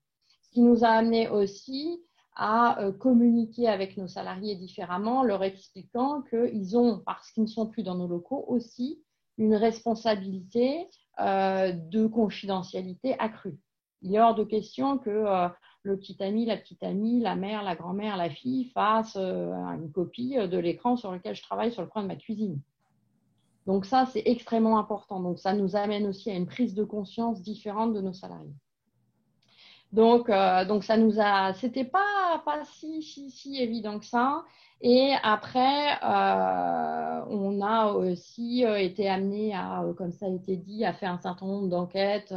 Ce qui nous a amené aussi à communiquer avec nos salariés différemment, leur expliquant qu'ils ont, parce qu'ils ne sont plus dans nos locaux, aussi une responsabilité de confidentialité accrue. Il est hors de question que le petit ami, la petite amie, la mère, la grand-mère, la fille fassent une copie de l'écran sur lequel je travaille sur le coin de ma cuisine. Donc ça, c'est extrêmement important. Donc ça nous amène aussi à une prise de conscience différente de nos salariés. Donc ça nous a, c'était pas si évident que ça. Et après, on a aussi été amené à, comme ça a été dit, à faire un certain nombre d'enquêtes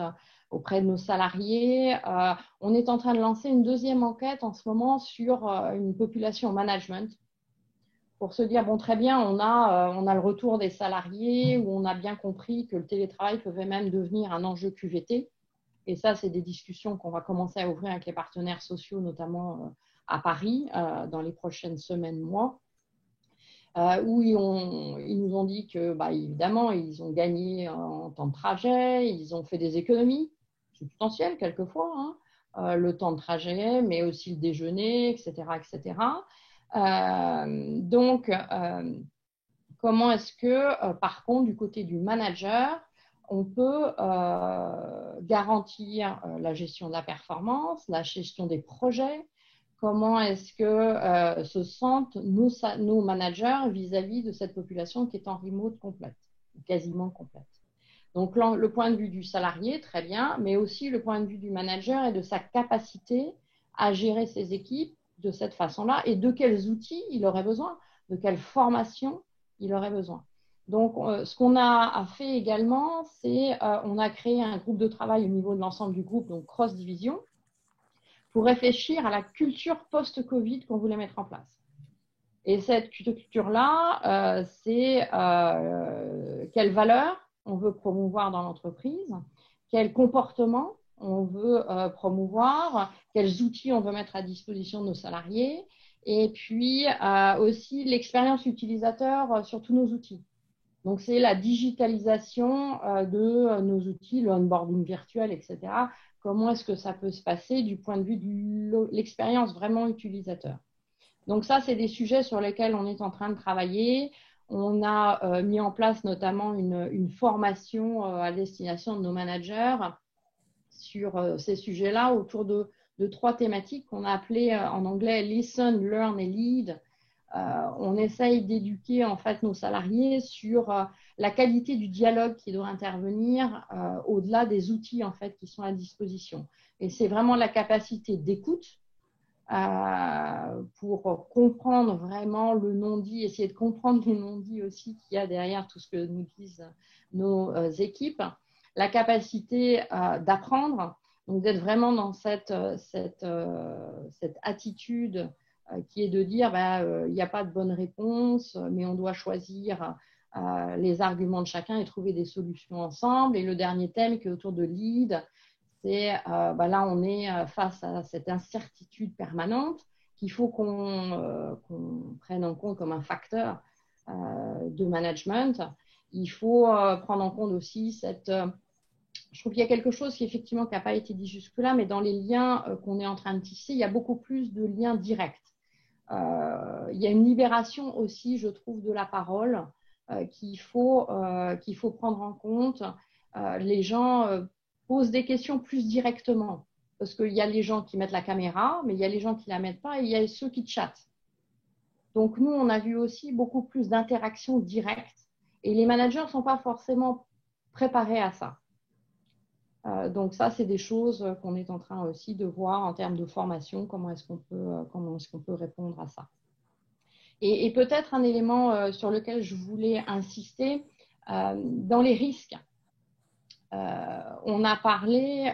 auprès de nos salariés. On est en train de lancer une deuxième enquête en ce moment sur une population management pour se dire, bon, très bien, on a le retour des salariés où on a bien compris que le télétravail pouvait même devenir un enjeu QVT. Et ça, c'est des discussions qu'on va commencer à ouvrir avec les partenaires sociaux, notamment à Paris, dans les prochaines semaines, mois, où ils nous ont dit que, évidemment, ils ont gagné en temps de trajet, ils ont fait des économies substantielles quelquefois, hein, le temps de trajet, mais aussi le déjeuner, etc., etc. Comment est-ce que, par contre, du côté du manager, on peut garantir la gestion de la performance, la gestion des projets? Comment est-ce que se sentent nos managers vis-à-vis de cette population qui est en remote complète, quasiment complète? Donc, le point de vue du salarié, très bien, mais aussi le point de vue du manager et de sa capacité à gérer ses équipes de cette façon-là et de quels outils il aurait besoin, de quelle formation il aurait besoin. Donc, ce qu'on a fait également, c'est on a créé un groupe de travail au niveau de l'ensemble du groupe, donc cross-division, pour réfléchir à la culture post-Covid qu'on voulait mettre en place. Et cette culture-là, c'est quelles valeurs on veut promouvoir dans l'entreprise, quels comportements on veut promouvoir, quels outils on veut mettre à disposition de nos salariés, et puis aussi l'expérience utilisateur sur tous nos outils. Donc, c'est la digitalisation de nos outils, le onboarding virtuel, etc. Comment est-ce que ça peut se passer du point de vue de l'expérience vraiment utilisateur? Donc, ça, c'est des sujets sur lesquels on est en train de travailler. On a mis en place notamment une formation à destination de nos managers sur ces sujets-là autour de 3 thématiques qu'on a appelées en anglais « Listen, Learn et Lead ». On essaye d'éduquer en fait nos salariés sur la qualité du dialogue qui doit intervenir au-delà des outils en fait qui sont à disposition. Et c'est vraiment la capacité d'écoute pour comprendre vraiment le non-dit, essayer de comprendre le non-dit aussi qu'il y a derrière tout ce que nous disent nos équipes, la capacité d'apprendre, donc d'être vraiment dans cette attitude qui est de dire il n'y a pas de bonne réponse, mais on doit choisir les arguments de chacun et trouver des solutions ensemble. Et le dernier thème qui est autour de lead, c'est là on est face à cette incertitude permanente qu'il faut qu'on prenne en compte comme un facteur de management. Il faut prendre en compte aussi je trouve qu'il y a quelque chose qui effectivement qui n'a pas été dit jusque-là, mais dans les liens qu'on est en train de tisser, il y a beaucoup plus de liens directs. Il y a une libération aussi, je trouve, de la parole qu'il faut prendre en compte. Les gens posent des questions plus directement parce qu'il y a les gens qui mettent la caméra, mais il y a les gens qui ne la mettent pas et il y a ceux qui chattent. Donc, nous, on a vu aussi beaucoup plus d'interactions directes et les managers ne sont pas forcément préparés à ça. Donc ça, c'est des choses qu'on est en train aussi de voir en termes de formation, comment est-ce qu'on peut répondre à ça. Et peut-être un élément sur lequel je voulais insister, dans les risques, on a parlé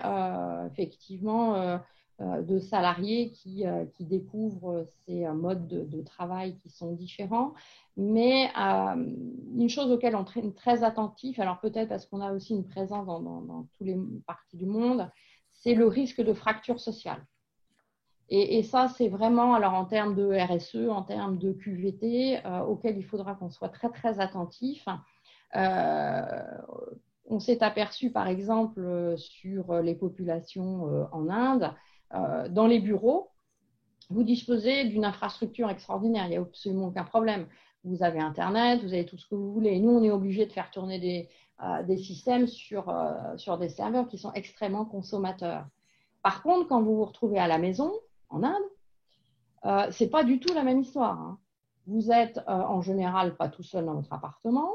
effectivement de salariés qui découvrent ces modes de travail qui sont différents. Mais une chose auquel on est très attentif, alors peut-être parce qu'on a aussi une présence dans toutes les parties du monde, c'est le risque de fracture sociale. Et ça, c'est vraiment, alors en termes de RSE, en termes de QVT, auquel il faudra qu'on soit très, très attentif. On s'est aperçu, par exemple, sur les populations en Inde, dans les bureaux, vous disposez d'une infrastructure extraordinaire, il n'y a absolument aucun problème. Vous avez Internet, vous avez tout ce que vous voulez. Et nous, on est obligé de faire tourner des systèmes sur des serveurs qui sont extrêmement consommateurs. Par contre, quand vous vous retrouvez à la maison, en Inde, ce n'est pas du tout la même histoire. Hein. Vous êtes en général pas tout seul dans votre appartement,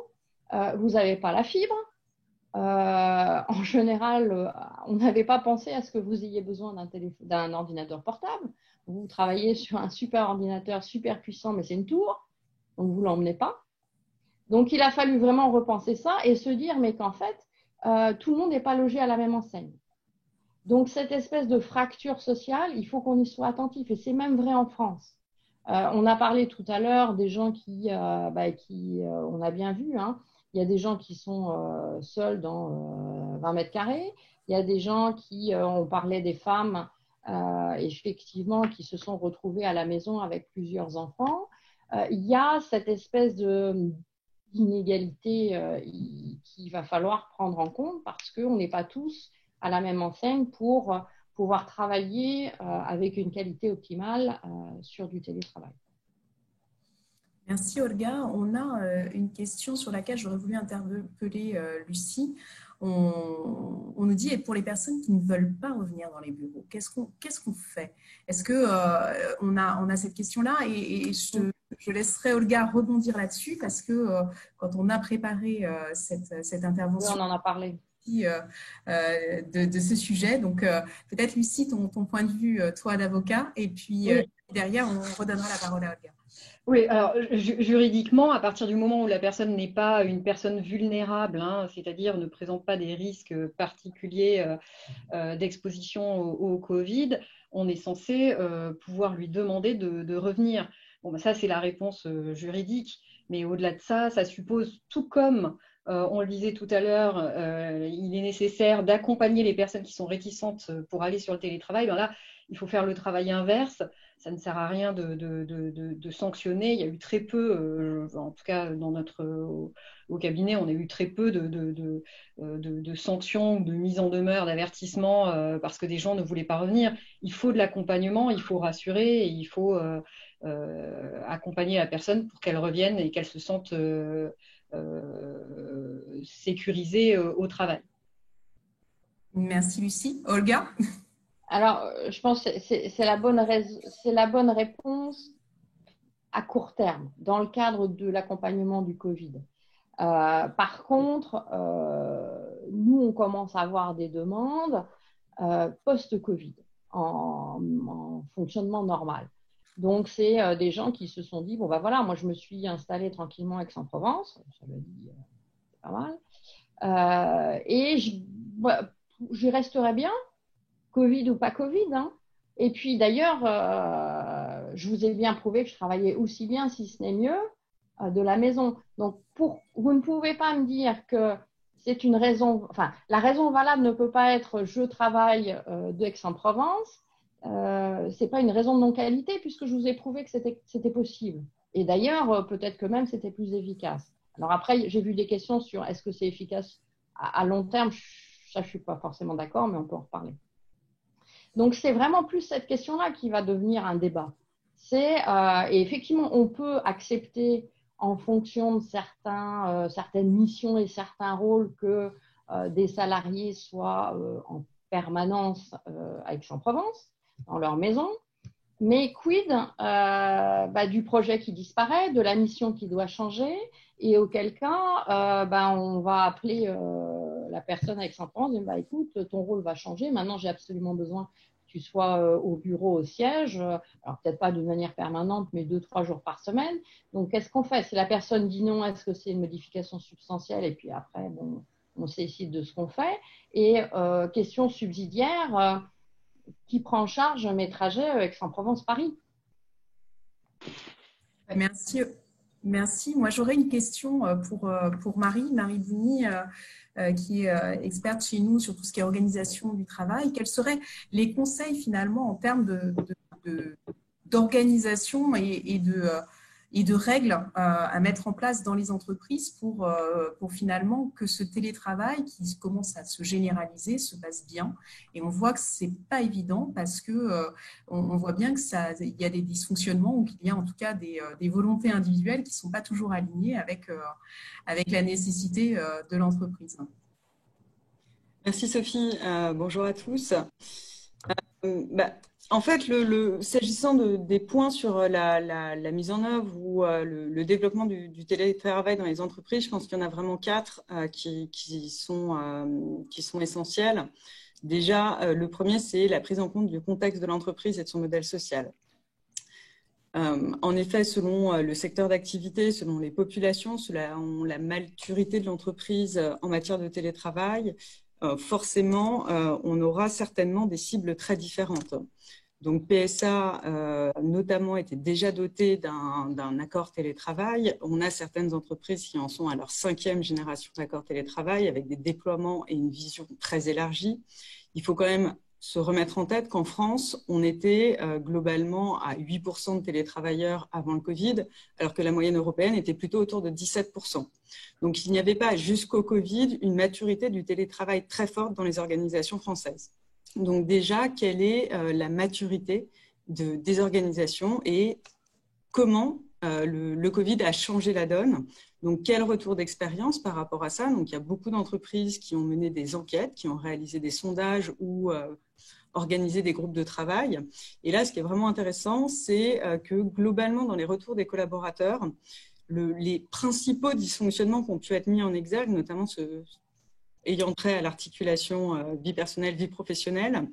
vous n'avez pas la fibre. en général, on n'avait pas pensé à ce que vous ayez besoin d'un ordinateur portable. Vous travaillez sur un super ordinateur super puissant, mais c'est une tour, donc vous ne l'emmenez pas. Donc, il a fallu vraiment repenser ça et se dire, mais qu'en fait, tout le monde n'est pas logé à la même enseigne. Donc, cette espèce de fracture sociale, il faut qu'on y soit attentif. Et c'est même vrai en France. On a parlé tout à l'heure des gens on a bien vu, hein, il y a des gens qui sont seuls dans 20 mètres carrés. Il y a des gens qui, on parlait des femmes, effectivement, qui se sont retrouvées à la maison avec plusieurs enfants. Il y a cette espèce d'inégalité qu'il va falloir prendre en compte parce qu'on n'est pas tous à la même enseigne pour pouvoir travailler avec une qualité optimale sur du télétravail. Merci Olga. On a une question sur laquelle j'aurais voulu interpeller Lucie. On nous dit, et pour les personnes qui ne veulent pas revenir dans les bureaux, qu'est-ce qu'on fait? Est-ce qu'on a cette question-là et je laisserai Olga rebondir là-dessus parce que quand on a préparé cette intervention, oui, on en a parlé. De ce sujet. Donc, peut-être Lucie, ton point de vue, toi d'avocat, et puis oui. Derrière, on redonnera la parole à Olga. Oui, alors juridiquement, à partir du moment où la personne n'est pas une personne vulnérable, hein, c'est-à-dire ne présente pas des risques particuliers d'exposition au Covid, on est censé pouvoir lui demander de revenir. Bon, ben ça, c'est la réponse juridique, mais au-delà de ça, ça suppose, tout comme on le disait tout à l'heure, il est nécessaire d'accompagner les personnes qui sont réticentes pour aller sur le télétravail. Ben là, il faut faire le travail inverse. Ça ne sert à rien de sanctionner. Il y a eu très peu, en tout cas au cabinet, on a eu très peu de sanctions, de mise en demeure, d'avertissements parce que des gens ne voulaient pas revenir. Il faut de l'accompagnement, il faut rassurer, et il faut accompagner la personne pour qu'elle revienne et qu'elle se sente sécurisée au travail. Merci Lucie. Olga? Alors, je pense que c'est la bonne réponse à court terme, dans le cadre de l'accompagnement du Covid. Par contre, nous, on commence à avoir des demandes post-Covid, en fonctionnement normal. Donc, c'est des gens qui se sont dit, bon, ben voilà, moi, je me suis installée tranquillement à Aix-en-Provence, ça le dit, c'est pas mal, et j'y resterai bien, Covid ou pas Covid, hein. Et puis d'ailleurs, je vous ai bien prouvé que je travaillais aussi bien, si ce n'est mieux, de la maison. Donc, vous ne pouvez pas me dire que c'est une raison, enfin, la raison valable ne peut pas être je travaille d'Aix-en-Provence. C'est pas une raison de non-qualité puisque je vous ai prouvé que c'était possible. Et d'ailleurs, peut-être que même c'était plus efficace. Alors après, j'ai vu des questions sur est-ce que c'est efficace à long terme. Ça, je suis pas forcément d'accord, mais on peut en reparler. Donc, c'est vraiment plus cette question-là qui va devenir un débat. Et effectivement, on peut accepter en fonction de certaines missions et certains rôles que des salariés soient en permanence à Aix-en-Provence, dans leur maison. Mais quid du projet qui disparaît, de la mission qui doit changer, et auquel cas, on va appeler la personne à Aix-en-Provence et dire écoute, ton rôle va changer, maintenant j'ai absolument besoin que tu sois au bureau, au siège, alors peut-être pas de manière permanente, mais 2-3 jours par semaine. Donc qu'est-ce qu'on fait? Si la personne dit non, est-ce que c'est une modification substantielle? Et puis après, bon, on décide de ce qu'on fait. Et question subsidiaire, qui prend en charge mes trajets Aix-en-Provence-Paris? Merci. Moi, j'aurais une question pour Marie Bouni, qui est experte chez nous sur tout ce qui est organisation du travail. Quels seraient les conseils finalement en termes d'organisation et de règles à mettre en place dans les entreprises pour finalement que ce télétravail qui commence à se généraliser se passe bien? Et on voit que c'est pas évident parce que on voit bien que il y a des dysfonctionnements ou qu'il y a en tout cas des volontés individuelles qui sont pas toujours alignées avec la nécessité de l'entreprise. Merci Sophie. Bonjour à tous. En fait, s'agissant des points sur la mise en œuvre ou le développement du télétravail dans les entreprises, je pense qu'il y en a vraiment 4 qui sont essentiels. Déjà, le premier, c'est la prise en compte du contexte de l'entreprise et de son modèle social. En effet, selon le secteur d'activité, selon les populations, selon la maturité de l'entreprise en matière de télétravail, forcément, on aura certainement des cibles très différentes. Donc, PSA, notamment, était déjà doté d'un accord télétravail. On a certaines entreprises qui en sont à leur 5e génération d'accord télétravail avec des déploiements et une vision très élargie. Il faut quand même se remettre en tête qu'en France, on était globalement à 8% de télétravailleurs avant le Covid, alors que la moyenne européenne était plutôt autour de 17%. Donc, il n'y avait pas jusqu'au Covid une maturité du télétravail très forte dans les organisations françaises. Donc déjà, quelle est la maturité des organisations et comment le Covid a changé la donne? Donc, quel retour d'expérience par rapport à ça? Donc, il y a beaucoup d'entreprises qui ont mené des enquêtes, qui ont réalisé des sondages ou organisé des groupes de travail. Et là, ce qui est vraiment intéressant, c'est que globalement, dans les retours des collaborateurs, les principaux dysfonctionnements qui ont pu être mis en exergue, notamment ayant trait à l'articulation vie personnelle, vie professionnelle,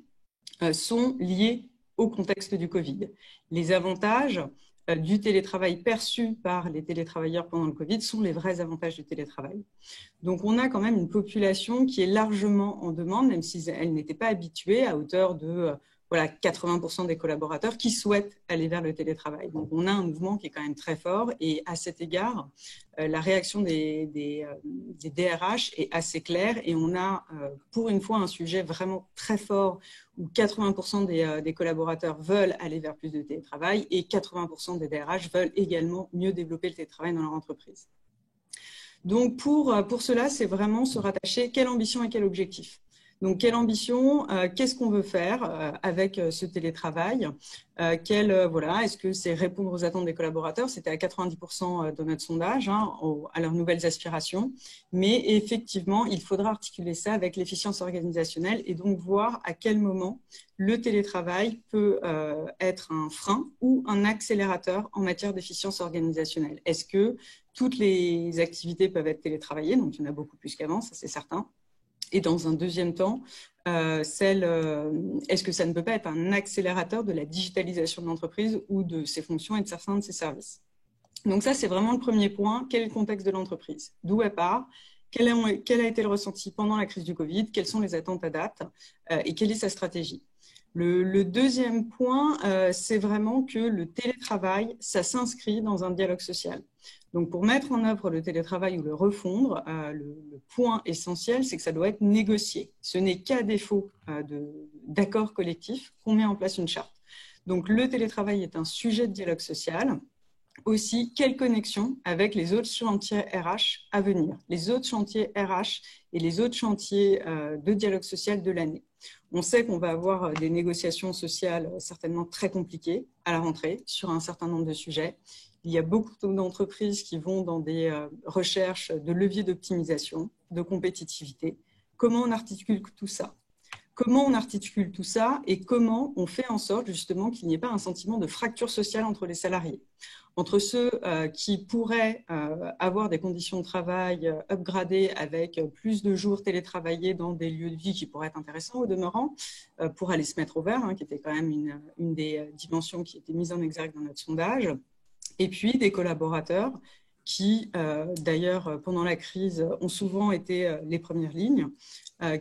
sont liés au contexte du Covid. Les avantages du télétravail perçus par les télétravailleurs pendant le Covid sont les vrais avantages du télétravail. Donc, on a quand même une population qui est largement en demande, même si elle n'était pas habituée, à hauteur de 80% des collaborateurs qui souhaitent aller vers le télétravail. Donc, on a un mouvement qui est quand même très fort et à cet égard, la réaction des DRH est assez claire et on a pour une fois un sujet vraiment très fort où 80% des collaborateurs veulent aller vers plus de télétravail et 80% des DRH veulent également mieux développer le télétravail dans leur entreprise. Donc, pour cela, c'est vraiment se rattacher quelle ambition et quel objectif. Donc, quelle ambition, qu'est-ce qu'on veut faire avec ce télétravail? Est-ce que c'est répondre aux attentes des collaborateurs? C'était à 90% de notre sondage, à leurs nouvelles aspirations. Mais effectivement, il faudra articuler ça avec l'efficience organisationnelle et donc voir à quel moment le télétravail peut être un frein ou un accélérateur en matière d'efficience organisationnelle. Est-ce que toutes les activités peuvent être télétravaillées? Donc, il y en a beaucoup plus qu'avant, ça c'est certain. Et dans un deuxième temps, est-ce que ça ne peut pas être un accélérateur de la digitalisation de l'entreprise ou de ses fonctions et de certains de ses services? Donc ça, c'est vraiment le premier point. Quel est le contexte de l'entreprise? D'où elle part? Quel a été le ressenti pendant la crise du Covid? Quelles sont les attentes à date? Et quelle est sa stratégie? Le deuxième point, c'est vraiment que le télétravail, ça s'inscrit dans un dialogue social. Donc, pour mettre en œuvre le télétravail ou le refondre, le point essentiel, c'est que ça doit être négocié. Ce n'est qu'à défaut d'accord collectif qu'on met en place une charte. Donc, le télétravail est un sujet de dialogue social. Aussi, quelle connexion avec les autres chantiers RH à venir, les autres chantiers RH et les autres chantiers de dialogue social de l'année. On sait qu'on va avoir des négociations sociales certainement très compliquées à la rentrée sur un certain nombre de sujets. Il y a beaucoup d'entreprises qui vont dans des recherches de leviers d'optimisation, de compétitivité. Comment on articule tout ça? Comment on articule tout ça et comment on fait en sorte justement qu'il n'y ait pas un sentiment de fracture sociale entre les salariés, entre ceux qui pourraient avoir des conditions de travail upgradées avec plus de jours télétravaillés dans des lieux de vie qui pourraient être intéressants au demeurant, pour aller se mettre au vert, qui était quand même une des dimensions qui était mise en exergue dans notre sondage. Et puis des collaborateurs qui, d'ailleurs, pendant la crise, ont souvent été les premières lignes,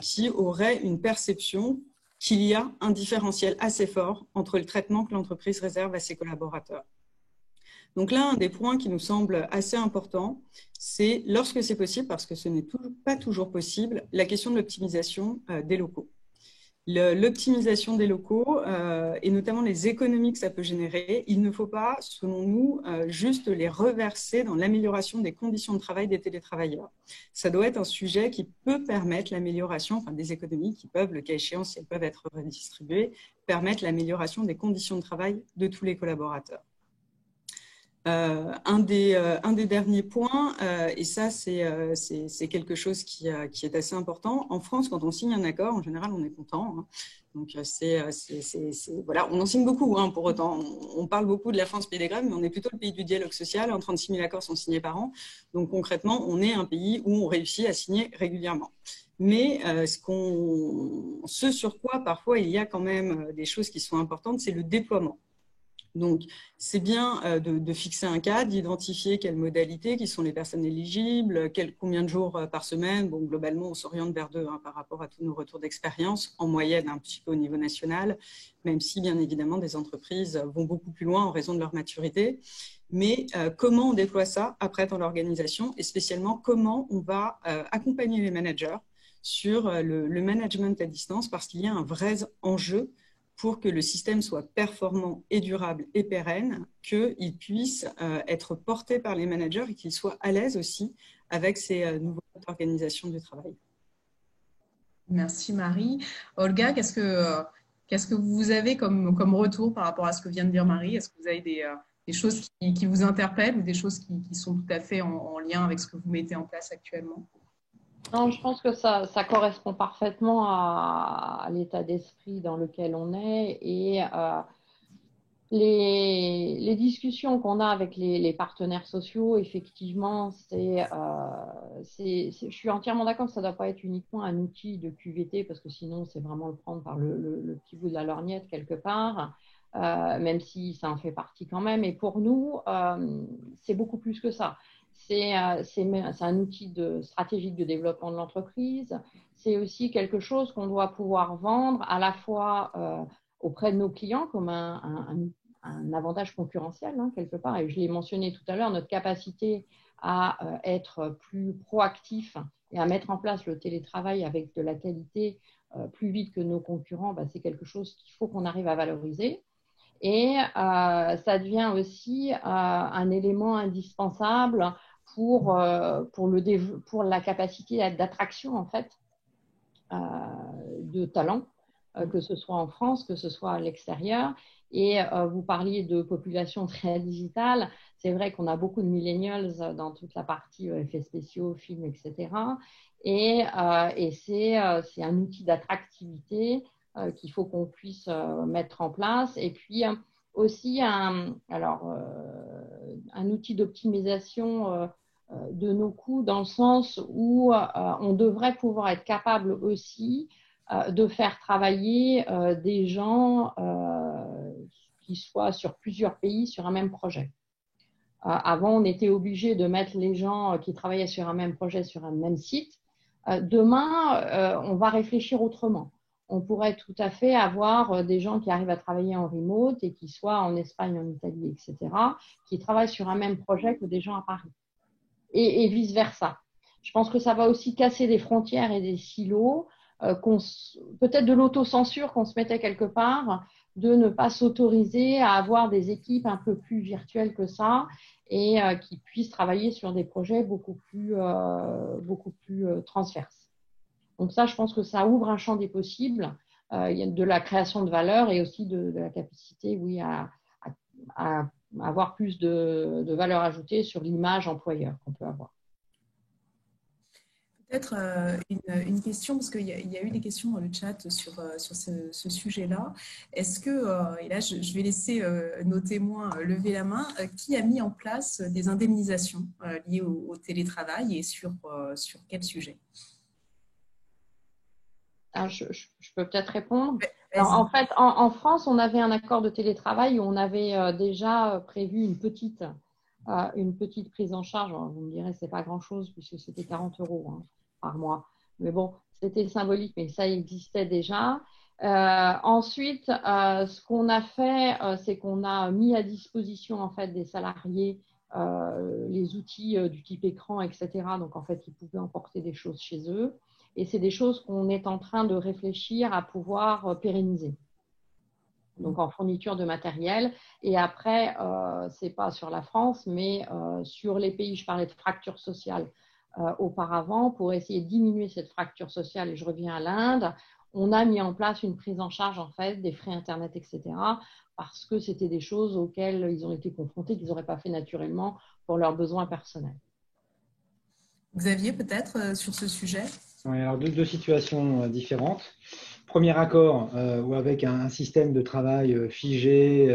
qui auraient une perception qu'il y a un différentiel assez fort entre le traitement que l'entreprise réserve à ses collaborateurs. Donc là, un des points qui nous semble assez important, c'est lorsque c'est possible, parce que ce n'est pas toujours possible, la question de l'optimisation des locaux. L'optimisation des locaux et notamment les économies que ça peut générer, il ne faut pas, selon nous, juste les reverser dans l'amélioration des conditions de travail des télétravailleurs. Ça doit être un sujet qui peut permettre l'amélioration, des économies qui peuvent, le cas échéant, si elles peuvent être redistribuées, permettre l'amélioration des conditions de travail de tous les collaborateurs. Un des derniers points, et ça c'est quelque chose qui est assez important. En France, quand on signe un accord, en général, on est content. Hein. Donc voilà, on en signe beaucoup. Hein, pour autant, on parle beaucoup de la France pays des grèves, mais on est plutôt le pays du dialogue social. 36 000 accords sont signés par an. Donc concrètement, on est un pays où on réussit à signer régulièrement. Mais ce sur quoi parfois il y a quand même des choses qui sont importantes, c'est le déploiement. Donc, c'est bien de fixer un cadre, d'identifier quelles modalités, qui sont les personnes éligibles, combien de jours par semaine. Bon, globalement, on s'oriente vers 2 par rapport à tous nos retours d'expérience, en moyenne un petit peu au niveau national, même si, bien évidemment, des entreprises vont beaucoup plus loin en raison de leur maturité. Mais comment on déploie ça après dans l'organisation et spécialement comment on va accompagner les managers sur le management à distance parce qu'il y a un vrai enjeu pour que le système soit performant et durable et pérenne, qu'il puisse être porté par les managers et qu'il soit à l'aise aussi avec ces nouvelles organisations du travail. Merci Marie. Olga, qu'est-ce que vous avez comme retour par rapport à ce que vient de dire Marie? Est-ce que vous avez des choses qui vous interpellent ou des choses qui sont tout à fait en lien avec ce que vous mettez en place actuellement? Non, je pense que ça correspond parfaitement à l'état d'esprit dans lequel on est et les discussions qu'on a avec les partenaires sociaux, effectivement, je suis entièrement d'accord que ça ne doit pas être uniquement un outil de QVT parce que sinon, c'est vraiment le prendre par le petit bout de la lorgnette quelque part, même si ça en fait partie quand même. Et pour nous, c'est beaucoup plus que ça. C'est un outil stratégique de développement de l'entreprise. C'est aussi quelque chose qu'on doit pouvoir vendre à la fois auprès de nos clients comme un avantage concurrentiel, hein, quelque part. Et je l'ai mentionné tout à l'heure, notre capacité à être plus proactif et à mettre en place le télétravail avec de la qualité plus vite que nos concurrents, c'est quelque chose qu'il faut qu'on arrive à valoriser. Et ça devient aussi un élément indispensable pour la capacité d'attraction en fait de talents, que ce soit en France, que ce soit à l'extérieur. Et vous parliez de population très digitale. C'est vrai qu'on a beaucoup de millennials dans toute la partie effets spéciaux, films, etc. Et c'est un outil d'attractivité qu'il faut qu'on puisse mettre en place. Et puis aussi un outil d'optimisation de nos coûts dans le sens où on devrait pouvoir être capable aussi de faire travailler des gens qui soient sur plusieurs pays sur un même projet. Avant, on était obligé de mettre les gens qui travaillaient sur un même projet sur un même site. Demain, on va réfléchir autrement. On pourrait tout à fait avoir des gens qui arrivent à travailler en remote et qui soient en Espagne, en Italie, etc., qui travaillent sur un même projet que des gens à Paris. Et vice-versa. Je pense que ça va aussi casser des frontières et des silos, peut-être de l'autocensure qu'on se mettait quelque part, de ne pas s'autoriser à avoir des équipes un peu plus virtuelles que ça et qui puissent travailler sur des projets beaucoup plus transverses. Donc ça, je pense que ça ouvre un champ des possibles. Il y a de la création de valeur et aussi de la capacité, oui, à avoir plus de valeur ajoutée sur l'image employeur qu'on peut avoir. Peut-être une question, parce qu'il y a eu des questions dans le chat sur ce sujet-là. Est-ce que, et là je vais laisser nos témoins lever la main, qui a mis en place des indemnisations liées au télétravail et sur quel sujet? Alors, je peux peut-être répondre. Alors, en fait, en France, on avait un accord de télétravail où on avait déjà prévu une petite prise en charge. Alors, vous me direz, c'est pas grand-chose puisque c'était 40 € par mois. Mais bon, c'était symbolique, mais ça existait déjà. Ensuite, ce qu'on a fait, c'est qu'on a mis à disposition en fait des salariés les outils du type écran, etc. Donc, en fait, ils pouvaient emporter des choses chez eux. Et c'est des choses qu'on est en train de réfléchir à pouvoir pérenniser. Donc, en fourniture de matériel. Et après, ce n'est pas sur la France, mais sur les pays, je parlais de fracture sociale auparavant, pour essayer de diminuer cette fracture sociale. Et je reviens à l'Inde. on a mis en place une prise en charge en fait des frais Internet, etc. parce que c'était des choses auxquelles ils ont été confrontés, qu'ils n'auraient pas fait naturellement pour leurs besoins personnels. Xavier, peut-être sur ce sujet? Oui, alors deux situations différentes. Premier accord où avec un système de travail figé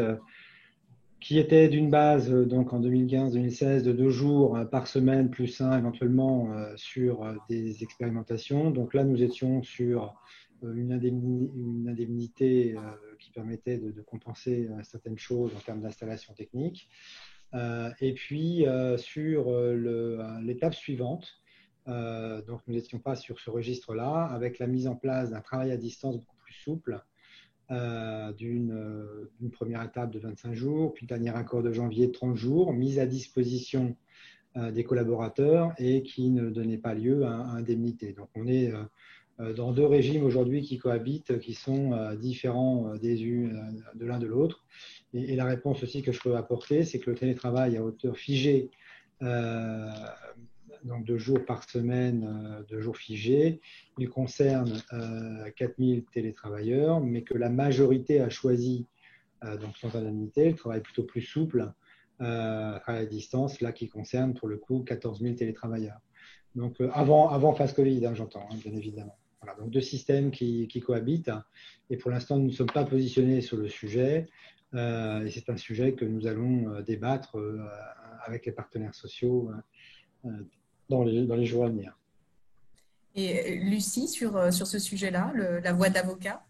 qui était d'une base donc en 2015-2016 de 2 jours par semaine plus 1 éventuellement sur des expérimentations. Donc là, nous étions sur une indemnité qui permettait de compenser certaines choses en termes d'installation technique. Et puis sur l'étape suivante, donc nous n'étions pas sur ce registre-là, avec la mise en place d'un travail à distance beaucoup plus souple, d'une première étape de 25 jours, puis dernier accord de janvier de 30 jours, mise à disposition des collaborateurs et qui ne donnait pas lieu à indemnité. Donc on est dans 2 régimes aujourd'hui qui cohabitent, qui sont différents de l'un de l'autre. Et la réponse aussi que je peux apporter, c'est que le télétravail à hauteur figée, donc 2 jours par semaine, 2 jours figés, il concerne 4000 télétravailleurs, mais que la majorité a choisi, donc sans indemnité, le travail plutôt plus souple, à la distance, là qui concerne pour le coup 14 000 télétravailleurs. Donc avant phase Covid, j'entends, bien évidemment. Voilà, donc 2 systèmes qui cohabitent, et pour l'instant nous ne sommes pas positionnés sur le sujet, et c'est un sujet que nous allons débattre avec les partenaires sociaux dans les jours à venir. Et Lucie, sur ce sujet-là, la voie d'avocat?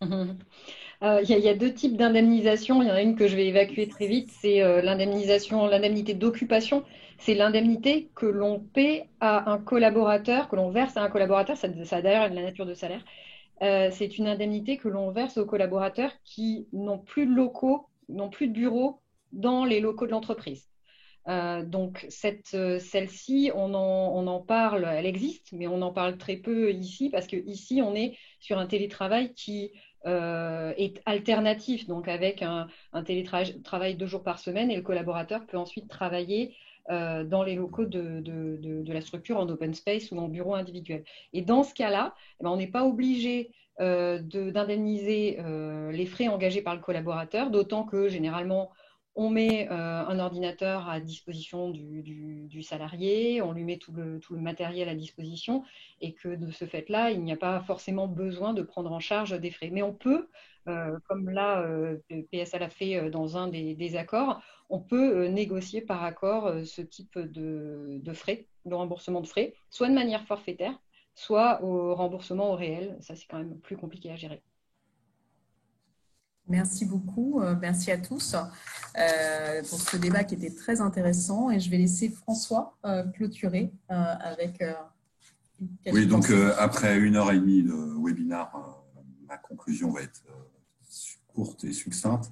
Il y a 2 types d'indemnisation. Il y en a une que je vais évacuer très vite, c'est l'indemnité d'occupation. C'est l'indemnité que l'on paie à un collaborateur, que l'on verse à un collaborateur. Ça a d'ailleurs la nature de salaire. C'est une indemnité que l'on verse aux collaborateurs qui n'ont plus de locaux, n'ont plus de bureaux dans les locaux de l'entreprise. Donc celle-ci, on en parle, elle existe, mais on en parle très peu ici parce que ici on est sur un télétravail qui est alternatif, donc avec un télétravail 2 jours par semaine, et le collaborateur peut ensuite travailler dans les locaux de la structure en open space ou en bureau individuel. Et dans ce cas-là, on n'est pas obligé d'indemniser les frais engagés par le collaborateur, d'autant que généralement on met un ordinateur à disposition du salarié, on lui met tout le matériel à disposition, et que de ce fait-là, il n'y a pas forcément besoin de prendre en charge des frais. Mais on peut, comme là, PSA l'a fait dans un des accords, on peut négocier par accord ce type de frais, de remboursement de frais, soit de manière forfaitaire, soit au remboursement au réel. Ça, c'est quand même plus compliqué à gérer. Merci beaucoup, merci à tous pour ce débat qui était très intéressant, et je vais laisser François clôturer avec oui, donc après 1h30 de webinaire, ma conclusion va être courte et succincte.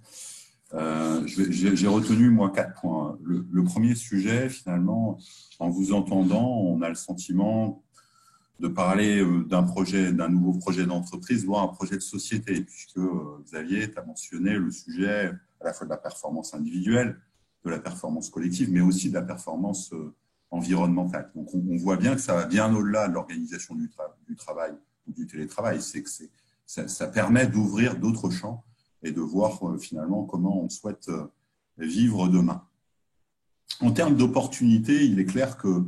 J'ai retenu, moi, 4 points. Le premier sujet, finalement, en vous entendant, on a le sentiment de parler d'un nouveau projet d'entreprise, voire un projet de société, puisque Xavier, tu as mentionné le sujet à la fois de la performance individuelle, de la performance collective, mais aussi de la performance environnementale. Donc, on voit bien que ça va bien au-delà de l'organisation du travail ou du télétravail. C'est que ça permet d'ouvrir d'autres champs et de voir finalement comment on souhaite vivre demain. En termes d'opportunités, il est clair que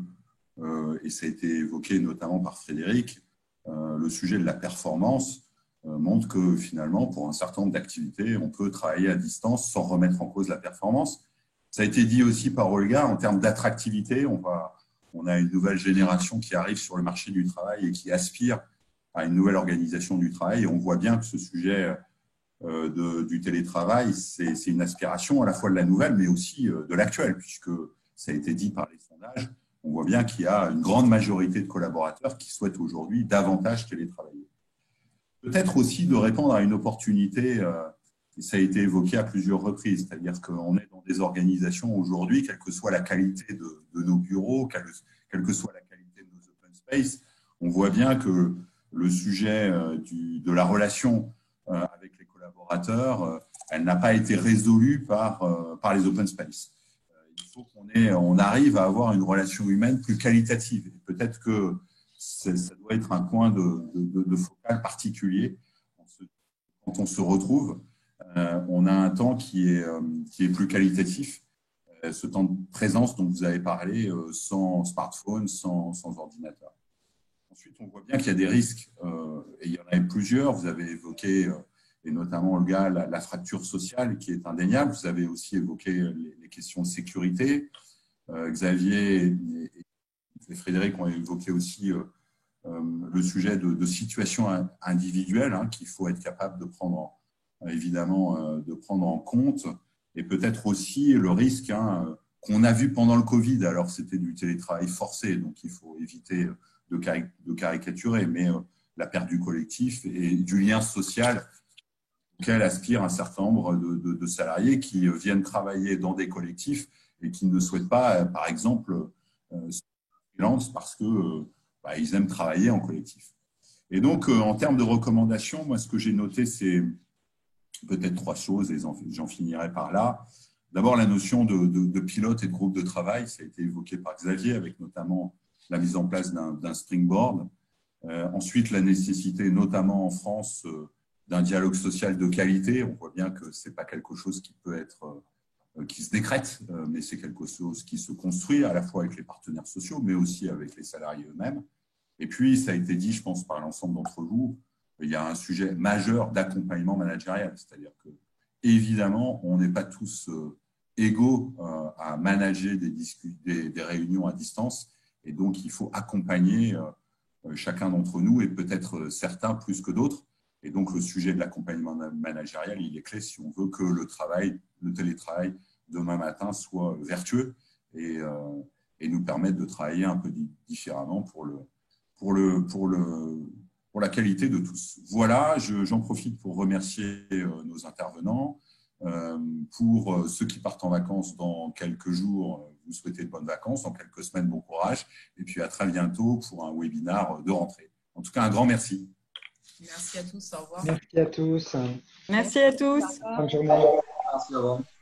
et ça a été évoqué notamment par Frédéric, le sujet de la performance montre que finalement, pour un certain nombre d'activités, on peut travailler à distance sans remettre en cause la performance. Ça a été dit aussi par Olga, en termes d'attractivité, on a une nouvelle génération qui arrive sur le marché du travail et qui aspire à une nouvelle organisation du travail. Et on voit bien que ce sujet du télétravail, c'est une aspiration à la fois de la nouvelle, mais aussi de l'actuelle, puisque ça a été dit par les sondages. On voit bien qu'il y a une grande majorité de collaborateurs qui souhaitent aujourd'hui davantage télétravailler. Peut-être aussi de répondre à une opportunité, et ça a été évoqué à plusieurs reprises, c'est-à-dire qu'on est dans des organisations aujourd'hui, quelle que soit la qualité de nos bureaux, quelle que soit la qualité de nos open space, on voit bien que le sujet de la relation avec les collaborateurs, elle n'a pas été résolue par les open space. Il faut qu'on arrive à avoir une relation humaine plus qualitative. Et peut-être que ça doit être un point de focal particulier. Quand on se retrouve, on a un temps qui est plus qualitatif. Ce temps de présence dont vous avez parlé, sans smartphone, sans ordinateur. Ensuite, on voit bien qu'il y a des risques, et il y en avait plusieurs. Vous avez évoqué, et notamment Olga, la fracture sociale qui est indéniable. Vous avez aussi évoqué les questions de sécurité. Xavier et Frédéric ont évoqué aussi le sujet de situation individuelle, hein, qu'il faut être capable de prendre, évidemment, de prendre en compte. Et peut-être aussi le risque, hein, qu'on a vu pendant le Covid. Alors, c'était du télétravail forcé, donc il faut éviter de caricaturer, mais la perte du collectif et du lien social auquel aspirent un certain nombre de salariés qui viennent travailler dans des collectifs et qui ne souhaitent pas, par exemple, freelance parce que ils aiment travailler en collectif. Et donc, en termes de recommandations, moi, ce que j'ai noté, c'est peut-être 3 choses, et j'en finirai par là. D'abord, la notion de pilote et de groupe de travail, ça a été évoqué par Xavier, avec notamment la mise en place d'un springboard. Ensuite, la nécessité, notamment en France, d'un dialogue social de qualité. On voit bien que ce n'est pas quelque chose qui peut être, qui se décrète, mais c'est quelque chose qui se construit à la fois avec les partenaires sociaux, mais aussi avec les salariés eux-mêmes. Et puis, ça a été dit, je pense, par l'ensemble d'entre vous, il y a un sujet majeur d'accompagnement managérial. C'est-à-dire que, évidemment, on n'est pas tous égaux à manager des réunions à distance. Et donc, il faut accompagner chacun d'entre nous, et peut-être certains plus que d'autres. Et donc, le sujet de l'accompagnement managérial, il est clé si on veut que le télétravail, demain matin, soit vertueux et nous permette de travailler un peu différemment pour la qualité de tous. Voilà, j'en profite pour remercier nos intervenants. Pour ceux qui partent en vacances dans quelques jours, vous souhaitez de bonnes vacances, dans quelques semaines, bon courage, et puis à très bientôt pour un webinaire de rentrée. En tout cas, un grand merci. Merci à tous, au revoir. Merci à tous. Merci à tous. Bonne journée. Merci, au revoir.